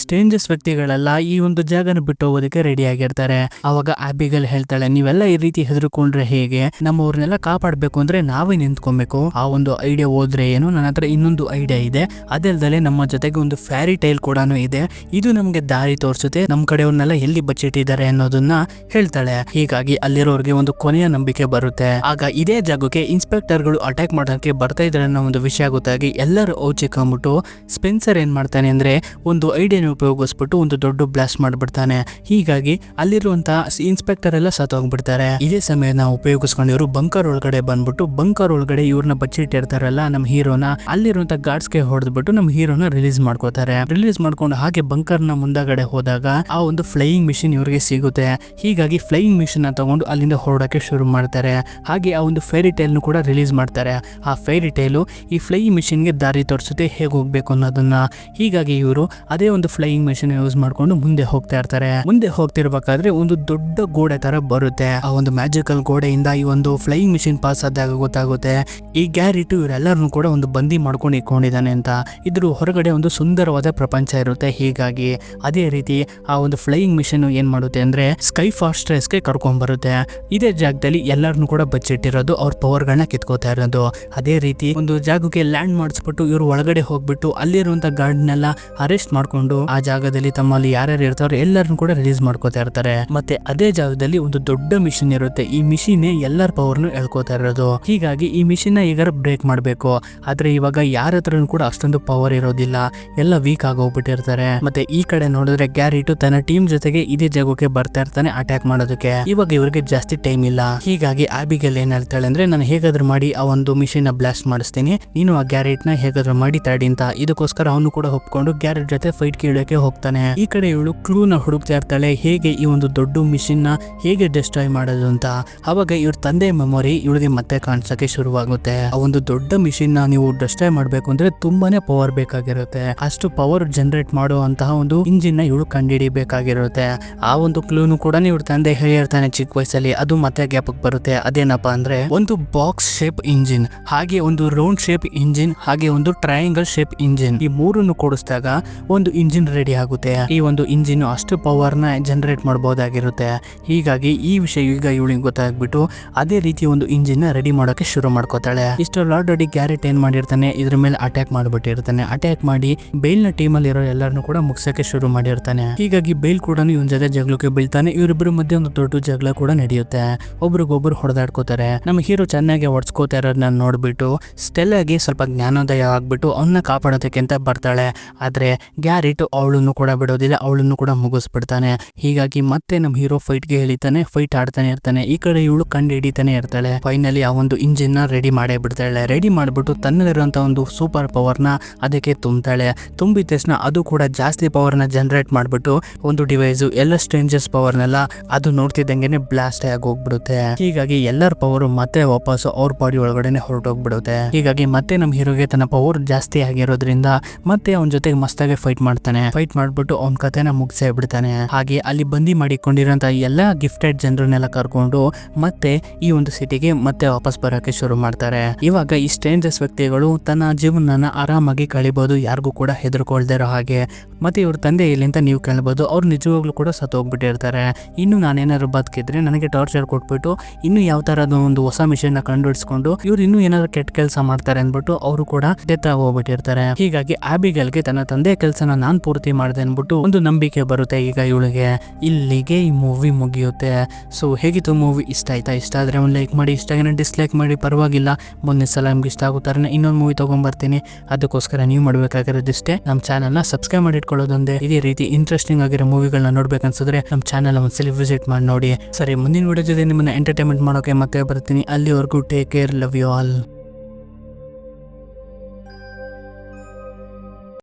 ಸ್ಟ್ರೇಂಜರ್ಸ್ ವ್ಯಕ್ತಿಗಳೆಲ್ಲ ಈ ಒಂದು ಜಾಗನ ಬಿಟ್ಟು ಹೋಗೋದಕ್ಕೆ ರೆಡಿ ಆಗಿರ್ತಾರೆ. ಅವಾಗ ಆಬಿಗಲ್ ಹೇಳ್ತಾಳೆ, ನೀವೆಲ್ಲ ಈ ರೀತಿ ಹೆದರ್ಕೊಂಡ್ರೆ ಹೇಗೆ? ನಮ್ಮವ್ರನ್ನೆಲ್ಲ ಕಾಪಾಡ್ಬೇಕು ಅಂದ್ರೆ ನಾವೇ ನಿಂತ್ಕೊಬೇಕು. ಆ ಒಂದು ಐಡಿಯಾ ಹೋದ್ರೆ ಏನು, ನನ್ನ ಹತ್ರ ಇನ್ನೊಂದು ಐಡಿಯಾ ಇದೆ. ಅದಲ್ದಲೆ ನಮ್ಮ ಜೊತೆಗೆ ಒಂದು ಫ್ಯಾರಿ ಟೈಲ್ ಕೂಡ ಇದೆ. ಇದು ನಮ್ಗೆ ದಾರಿ ತೋರಿಸುತ್ತೆ, ನಮ್ ಕಡೆಯವ್ರನ್ನೆಲ್ಲ ಎಲ್ಲಿ ಬಚ್ಚಿಟ್ಟಿದ್ದಾರೆ ಅನ್ನೋದನ್ನ ಹೇಳ್ತಾಳೆ. ಹೀಗಾಗಿ ಅಲ್ಲಿರೋರ್ಗೆ ಒಂದು ಕೊನೆಯ ನಂಬಿಕೆ ಬರುತ್ತೆ. ಆಗ ಇದೇ ಜಾಗಕ್ಕೆ ಇನ್ಸ್ಪೆಕ್ಟರ್ ಗಳು ಅಟ್ಯಾಕ್ ಮಾಡೋಕೆ ಬರ್ತಾ ಇದ್ದಾರೆ ಅನ್ನೋ ಒಂದು ವಿಷಯ ಗೊತ್ತಾಗಿ ಎಲ್ಲರೂ ಔಚಿಕೊಂಡ್ಬಿಟ್ಟು ಸ್ಪೆನ್ಸರ್ ಏನ್ ಮಾಡ್ತಾನೆ ಅಂದ್ರೆ ಒಂದು ಐಡಿಯಾನ ಉಪಯೋಗಿಸ್ಬಿಟ್ಟು ಒಂದು ದೊಡ್ಡ ಬ್ಲಾಸ್ಟ್ ಮಾಡ್ಬಿಡ್ತಾನೆ. ಹೀಗಾಗಿ ಅಲ್ಲಿರುವಂತಹ ಇನ್ಸ್ಪೆಕ್ಟರ್ ಎಲ್ಲ ಸತ್ತೋಗ್ಬಿಡ್ತಾರೆ. ಇದೇ ಸಮಯನ ಉಪಯೋಗಿಸ್ಕೊಂಡು ಇವರು ಬಂಕರ್ ಒಳಗಡೆ ಬಂದ್ಬಿಟ್ಟು ಬಂಕರ್ ಒಳಗಡೆ ಇವ್ರನ್ನ ಬಚ್ಚಿಟ್ಟಿರ್ತಾರಲ್ಲ ನಮ್ಮ ಹೀರೋನ, ಅಲ್ಲಿರುವಂತ ಗಾರ್ಡ್ಸ್ ಗೆ ಹೊಡೆದ್ಬಿಟ್ಟು ನಮ್ಮ ಹೀರೋನ ರಿಲೀಸ್ ಮಾಡ್ಕೋತಾರೆ. ರಿಲೀಸ್ ಮಾಡ್ಕೊಂಡು ಹಾಗೆ ಬಂಕರ್ ನ ಮುಂದಗಡೆ ಹೋದಾಗ ಆ ಒಂದು ಫ್ಲೈಯಿಂಗ್ ಮಿಷಿನ್ ಇವ್ರಿಗೆ ಸಿಗುತ್ತೆ. ಹೀಗಾಗಿ ಫ್ಲೈಯಿಂಗ್ ಮಿಷಿನ್ ನ ತಗೊಂಡು ಅಲ್ಲಿಂದ ಹೊರಡಕ್ಕೆ ಶುರು ಮಾಡ್ತಾರೆ. ಹಾಗೆ ಆ ಒಂದು ಫೇರಿ ಟೈಲ್ ಕೂಡ ರಿಲೀಸ್ ಮಾಡ್ತಾರೆ. ಆ ಫೇರಿ ಟೈಲು ಈ ಫ್ಲೈಯಿಂಗ್ ಮಿಷಿನ್ ಗೆ ದಾರಿ ತೋರಿಸುತ್ತೆ ಹೇಗೆ ಹೋಗ್ಬೇಕು ಅನ್ನೋದನ್ನ. ಹೀಗಾಗಿ ಇವರು ಅದೇ ಒಂದು ಫ್ಲೈಯಿಂಗ್ ಮಿಷಿನ್ ಯೂಸ್ ಮಾಡ್ಕೊಂಡು ಮುಂದೆ ಹೋಗ್ತಾ ಇರ್ತಾರೆ. ಮುಂದೆ ಹೋಗ್ತಿರ್ಬೇಕಾದ್ರೆ ಒಂದು ದೊಡ್ಡ ಗೋಡೆ ತರ ಬರುತ್ತೆ. ಆ ಒಂದು ಮ್ಯಾಜಿಕಲ್ ಗೋಡೆಯಿಂದ ಈ ಒಂದು ಫ್ಲೈಯಿಂಗ್ ಮಿಷಿನ್ ಪಾಸ್ ಆದಾಗ ಗೊತ್ತಾಗುತ್ತೆ ಈ ಗ್ಯಾರಿಟ್ ಇವರೆಲ್ಲರನ್ನು ಕೂಡ ಒಂದು ಬಂದಿ ಮಾಡ್ಕೊಂಡು ಇಟ್ಕೊಂಡಿದ್ದಾನೆ ಅಂತ. ಇದ್ರ ಹೊರಗಡೆ ಒಂದು ಸುಂದರವಾದ ಪ್ರಪಂಚ ಇರುತ್ತೆ. ಹೀಗಾಗಿ ಅದೇ ರೀತಿ ಆ ಒಂದು ಫ್ಲೈಯಿಂಗ್ ಮಿಷನ್ ಏನ್ ಮಾಡುತ್ತೆ ಅಂದ್ರೆ ಸ್ಕೈ ಫಾಸ್ಟ್ರೆಸ್ ಗೆ ಕರ್ಕೊಂಡ್ ಬರುತ್ತೆ. ಇದೇ ಜಾಗದಲ್ಲಿ ಎಲ್ಲರನ್ನು ಕೂಡ ಬಚ್ಚಿಟ್ಟಿರೋದು ಅವ್ರ ಪವರ್ ಗಳನ್ನ ಕಿತ್ಕೋತಾ ಇರೋದು. ಅದೇ ರೀತಿ ಒಂದು ಜಾಗಕ್ಕೆ ಲ್ಯಾಂಡ್ ಮಾಡಿಸ್ಬಿಟ್ಟು ಇವರು ಒಳಗಡೆ ಹೋಗ್ಬಿಟ್ಟು ಅಲ್ಲಿರುವಂತ ಗಾರ್ಡ್ನೆಲ್ಲ ಅರೆಸ್ಟ್ ಮಾಡ್ಕೊಂಡು ಆ ಜಾಗದಲ್ಲಿ ತಮ್ಮಲ್ಲಿ ಯಾರ್ಯಾರು ಇರ್ತಾರೋ ಎಲ್ಲರನ್ನು ಕೂಡ ರಿಲೀಸ್ ಮಾಡ್ಕೋತಾ ಇರ್ತಾರೆ. ಮತ್ತೆ ಅದೇ ಜಾಗದಲ್ಲಿ ಒಂದು ದೊಡ್ಡ ಮಿಷಿನ್ ಇರುತ್ತೆ. ಈ ಮಿಷಿನ್ ಎಲ್ಲರ ಪವರ್ನು ಎಳ್ಕೋತಾ ಇರೋದು. ಹೀಗಾಗಿ ಈ ಮಿಷಿನ್ ಈಗ ಬ್ರೇಕ್ ಮಾಡಬೇಕು. ಆದ್ರೆ ಇವಾಗ ಯಾರ ಹತ್ರನೂ ಕೂಡ ಅಷ್ಟೊಂದು ಪವರ್ ಇರೋದಿಲ್ಲ, ಎಲ್ಲ ವೀಕ್ ಆಗೋಗ್ಬಿಟ್ಟಿರ್ತಾರೆ. ಮತ್ತೆ ಈ ಕಡೆ ನೋಡಿದ್ರೆ ಗ್ಯಾರಿಟು ತನ್ನ ಟೀಮ್ ಜೊತೆಗೆ ಇದೇ ಜಾಗಕ್ಕೆ ಬರ್ತಾ ಇರ್ತಾನೆ ಅಟ್ಯಾಕ್ ಮಾಡೋದಕ್ಕೆ. ಇವಾಗ ಇವ್ರಿಗೆ ಜಾಸ್ತಿ ಟೈಮ್ ಇಲ್ಲ. ಹೀಗಾಗಿ ಆಬಿಗೆಲ್ ಏನ್ ಹೇಳ್ತಾಳೆ ಅಂದ್ರೆ ನಾನು ಹೇಗಾದ್ರೂ ಮಾಡಿ ಆ ಒಂದು ಮಿಷಿನ್ ನ ಬ್ಲಾಸ್ಟ್ ಮಾಡಿಸ್ತೀನಿ, ನೀನು ಆ ಗ್ಯಾರೆಟ್ ನ ಹೇಗಾದ್ರೂ ಮಾಡಿ ತಡಿ ಅಂತ. ಇದಕ್ಕೋಸ್ಕರ ಅವನು ಕೂಡ ಒಪ್ಕೊಂಡು ಗ್ಯಾರೆಟ್ ಜೊತೆ ಫೈಟ್ ಕೇಳಕ್ಕೆ ಹೋಗ್ತಾನೆ. ಈ ಕಡೆ ಇವಳು ಕ್ಲೂ ನ ಹುಡುಕ್ತಾ ಇರ್ತಾಳೆ, ಹೇಗೆ ಈ ಒಂದು ದೊಡ್ಡ ಮಿಷಿನ್ ನ ಹೇಗೆ ಡಿಸ್ಟ್ರಾಯ್ ಮಾಡೋದು ಅಂತ. ಅವಾಗ ಇವ್ರ ತಂದೆ ಮೆಮೊರಿ ಇವಳಿಗೆ ಮತ್ತೆ ಕಾಣಿಸಕ್ಕೆ ಶುರುವಾಗುತ್ತೆ. ಆ ಒಂದು ದೊಡ್ಡ ಮಿಷಿನ್ ನ ನೀವು ಡಿಸ್ಟ್ರಾಯ್ ಮಾಡ್ಬೇಕು ಅಂದ್ರೆ ತುಂಬಾನೇ ಪವರ್ ಬೇಕಾಗಿರುತ್ತೆ. ಅಷ್ಟು ಪವರ್ ಜನರೇಟ್ ಮಾಡುವಂತಹ ಒಂದು ಇಂಜಿನ್ ನ ಇವಳು ಕಂಡುಹಿಡಿಬೇಕಾಗಿರುತ್ತೆ. ಆ ಒಂದು ಕ್ಲೂನು ಕೂಡ ಇವ್ರ ತಂದೆ ಹೇಳಿರ್ತಾನೆ ಚಿಕ್ಕ ವಯಸ್ಸಲ್ಲಿ. ಅದು ಮತ್ತೆ ಗ್ಯಾಪಕ್ ಬರುತ್ತೆ. ಅದೇನಪ್ಪಾ ಅಂದ್ರೆ ಒಂದು ಬಾಕ್ಸ್ ಶೇಪ್ ಇಂಜಿನ್, ಹಾಗೆ ಒಂದು ರೌಂಡ್ ಶೇಪ್ ಇಂಜಿನ್, ಹಾಗೆ ಒಂದು ಟ್ರಯಾಂಗಲ್ ಶೇಪ್ ಇಂಜಿನ್, ಈ ಮೂರನ್ನು ಕೂಡಿಸಿದಾಗ ಒಂದು ಇಂಜಿನ್ ರೆಡಿ ಆಗುತ್ತೆ. ಈ ಒಂದು ಇಂಜಿನ್ ಅಷ್ಟು ಪವರ್ ನ ಜನರೇಟ್ ಮಾಡಬಹುದಾಗಿರುತ್ತೆ. ಹೀಗಾಗಿ ಈ ವಿಷಯ ಈಗ ಇವಳಿಗೆ ಗೊತ್ತಾಗ್ಬಿಟ್ಟು ಅದೇ ರೀತಿ ಒಂದು ಇಂಜಿನ್ ನ ರೆಡಿ ಮಾಡೋಕೆ ಶುರು ಮಾಡ್ಕೋತಾಳೆ. ಇಷ್ಟರಲ್ಲಿ ಆಲ್ರೆಡಿ ಗ್ಯಾರೆಟ್ ಏನ್ ಮಾಡಿರ್ತಾನೆ, ಇದ್ರ ಮೇಲೆ ಅಟ್ಯಾಕ್ ಮಾಡ್ಬಿಟ್ಟಿರ್ತಾನೆ. ಅಟ್ಯಾಕ್ ಮಾಡಿ ಬೇಲ್ ನ ಟೀಮ್ ಅಲ್ಲಿ ಇರೋ ಎಲ್ಲರನ್ನು ಕೂಡ ಮುಗ್ಸಕ್ಕೆ ಶುರು ಮಾಡಿರ್ತಾನೆ. ಹೀಗಾಗಿ ಬೇಲ್ ಕೂಡ ಇವನ್ ಜೊತೆ ಜಗಳಕ್ಕೆ ಬೀಳ್ತಾನೆ. ಇವರಿಬ್ಬರ ಮಧ್ಯೆ ಒಂದು ದೊಡ್ಡ ಜಗಳ ಕೂಡ ನಡೆಯುತ್ತೆ. ಒಬ್ರಿಗೊಬ್ರು ಹೊಡೆದಾಡ್ಕೋತಾರೆ. ನಮ್ಮ ಹೀರೋ ಚೆನ್ನಾಗಿ ಹೊಡ್ಸ್ಕೋತಾ ಇರೋದನ್ನ ನೋಡ್ಬಿಟ್ಟು ಸ್ಟೆಲ್ಲಾಗೆ ಸ್ವಲ್ಪ ಜ್ಞಾನೋದಯ ಆಗ್ಬಿಟ್ಟು ಅವನ್ನ ಕಾಪಾಡೋದಕ್ಕೆ ಅಂತ ಬರ್ತಾಳೆ. ಆದ್ರೆ ಗ್ಯಾರೆಟ್ ಅವಳನ್ನು ಕೂಡ ಬಿಡೋದಿಲ್ಲ, ಅವಳನ್ನು ಕೂಡ ಮುಗಿಸ್ಬಿಡ್ತಾನೆ. ಹೀಗಾಗಿ ಮತ್ತೆ ನಮ್ಮ ಹೀರೋ ಫೈಟ್ ಗೆ ಇಳಿತಾನೆ, ಫೈಟ್ ಆಡ್ತಾನೆ ಇರ್ತಾನೆ. ಈ ಕಡೆ ಇವಳು ಕಂಡು ಹಿಡಿತಾನೆ ಇರ್ತಾಳೆ. ಫೈನಲಿ ಆ ಒಂದು ಇಂಜಿನ್ ನ ರೆಡಿ ಮಾಡೇ ಬಿಡ್ತಾಳೆ. ರೆಡಿ ಮಾಡ್ಬಿಟ್ಟು ತನ್ನಲ್ಲಿರುವಂತ ಒಂದು ಸೂಪರ್ ಪವರ್ ನ ಅದಕ್ಕೆ ತುಂಬ್ತಾಳೆ. ತುಂಬಿದ ತಕ್ಷಣ ಅದು ಕೂಡ ಜಾಸ್ತಿ ಪವರ್ ನ ಜನರೇಟ್ ಮಾಡ್ಬಿಟ್ಟು ಒಂದು ಡಿವೈಸ್ ಎಲ್ಲ ಸ್ಟ್ರೇಂಜರ್ಸ್ ಪವರ್ ನೆಲ್ಲ ಅದು ನೋಡ್ತಿದ್ದಂಗೆನೆ ಬ್ಲಾಸ್ಟ್ ಆಗಿ ಹೋಗ್ಬಿಡುತ್ತೆ. ಹೀಗಾಗಿ ಎಲ್ಲರ ಪವರ್ ಮತ್ತೆ ವಾಪಸ್ ಅವ್ರ ಬಾಡಿ ಒಳಗಡೆನೆ ಹೊರಟೋಗ್ಬಿಡುತ್ತೆ. ಹೀಗಾಗಿ ಮತ್ತೆ ನಮ್ಮ ಹೀರೋಗೆ ತನ್ನ ಪವರ್ ಜಾಸ್ತಿ ಆಗಿರೋದ್ರಿಂದ ಮತ್ತೆ ಅವನ ಜೊತೆಗೆ ಮಸ್ತಾಗಿ ಫೈಟ್ ಮಾಡ್ತಾನೆ. ಫೈಟ್ ಮಾಡ್ಬಿಟ್ಟು ಅವನ ಕಥೆನ ಮುಗಿಸೇ ಬಿಡ್ತಾನೆ. ಹಾಗೆ ಅಲ್ಲಿ ಬಂದಿ ಮಾಡಿಕೊಂಡಿರೋಂತ ಎಲ್ಲಾ ಗಿಫ್ಟೆಡ್ ಜನರನ್ನೆಲ್ಲ ಕರ್ಕೊಂಡು ಮತ್ತೆ ಈ ಒಂದು ಸಿಟಿಗೆ ಮತ್ತೆ ವಾಪಸ್ ಬರೋಕೆ ಶುರು ಮಾಡ್ತಾರೆ. ಇವಾಗ ಈ ಸ್ಟ್ರೇಂಜರ್ಸ್ ವ್ಯಕ್ತಿಗಳು ತನ್ನ ಜೀವನನ ಆರಾಮಾಗಿ ಕಳಿಬಹುದು, ಯಾರಿಗೂ ಕೂಡ ಹೆದರ್ಕೊಳ್ದೇ ಇರೋ ಹಾಗೆ. ಮತ್ತೆ ಇವ್ರ ತಂದೆ ಇಲ್ಲಿ ಅಂತ ನೀವು ಕೇಳ್ಬೋದು, ಅವ್ರು ನಿಜವಾಗ್ಲೂ ಕೂಡ ಸತ್ತೋಗ್ಬಿಟ್ಟಿರ್ತಾರೆ. ಇನ್ನು ನಾನೇನಾದ್ರು ಬದುಕಿದ್ರೆ ನನಗೆ ಟಾರ್ಚರ್ ಕೊಟ್ಬಿಟ್ಟು ಇನ್ನು ಯಾವ ತರದ ಒಂದು ಹೊಸ ಮಿಷನ್ ನ ಕಂಡುಹಿಡಿಸ್ಕೊಂಡು ಇವ್ರು ಇನ್ನೂ ಏನಾದ್ರು ಕೆಟ್ಟ ಕೆಲಸ ಮಾಡ್ತಾರೆ ಅನ್ಬಿಟ್ಟು ಅವರು ಕೂಡ ಡೆತ್ ಆಗಿ ಹೋಗ್ಬಿಟ್ಟಿರ್ತಾರೆ. ಹೀಗಾಗಿ ಆಬಿಗಲ್ಗೆ ತನ್ನ ತಂದೆ ಕೆಲಸನ ನಾನ್ ಪೂರ್ತಿ ಮಾಡಿದೆ ಅನ್ಬಿಟ್ಟು ಒಂದು ನಂಬಿಕೆ ಬರುತ್ತೆ. ಈಗ ಇವಳಿಗೆ ಇಲ್ಲಿಗೆ ಈ ಮೂವಿ ಮುಗಿಯುತ್ತೆ. ಸೊ ಹೇಗಿತ್ತು ಮೂವಿ? ಇಷ್ಟ ಆಯ್ತಾ? ಇಷ್ಟ ಆದ್ರೆ ಒಂದು ಲೈಕ್ ಮಾಡಿ, ಇಷ್ಟ ಆಗಿನ ಡಿಸ್ಲೈಕ್ ಮಾಡಿ, ಪರವಾಗಿಲ್ಲ. ಮುಂದಿನ ಸಲ ನಿಮ್ಗೆ ಇಷ್ಟ ಆಗುತ್ತಾರೆ ಇನ್ನೊಂದು ಮೂವಿ ತಗೊಂಡ್ಬರ್ತೀನಿ. ಅದಕ್ಕೋಸ್ಕರ ನೀವು ಮಾಡಬೇಕಾಗಿರೋದಿಷ್ಟೇ, ನಮ್ಮ ಚಾನಲ್ ನ ಸಬ್ಸ್ಕ್ರೈಬ್ ಮಾಡಿ ಇಟ್ಕೊಳ್ಳೋದೊಂದೇ. ಇದೇ ರೀತಿ ಇಂಟ್ರೆಸ್ಟಿಂಗ್ ಆಗಿರೋ ಮೂವಿಗಳನ್ನ ನೋಡ್ಬೇಕನ್ಸಿದ್ರೆ ನಮ್ಮ ಚಾನಲ್ ಒಂದ್ಸಲಿ ವಿಸಿಟ್ ಮಾಡಿ ನೋಡಿ. ಸರಿ, ಮುಂದಿನ ವಿಡಿಯೋ ಜೊತೆ ನಿಮ್ಮನ್ನ ಎಂಟರ್ಟೈನ್ಮೆಂಟ್ ಮಾಡೋಕೆ ಮತ್ತೆ ಬರ್ತೀನಿ. ಅಲ್ಲಿವರೆಗೂ take care, love you all.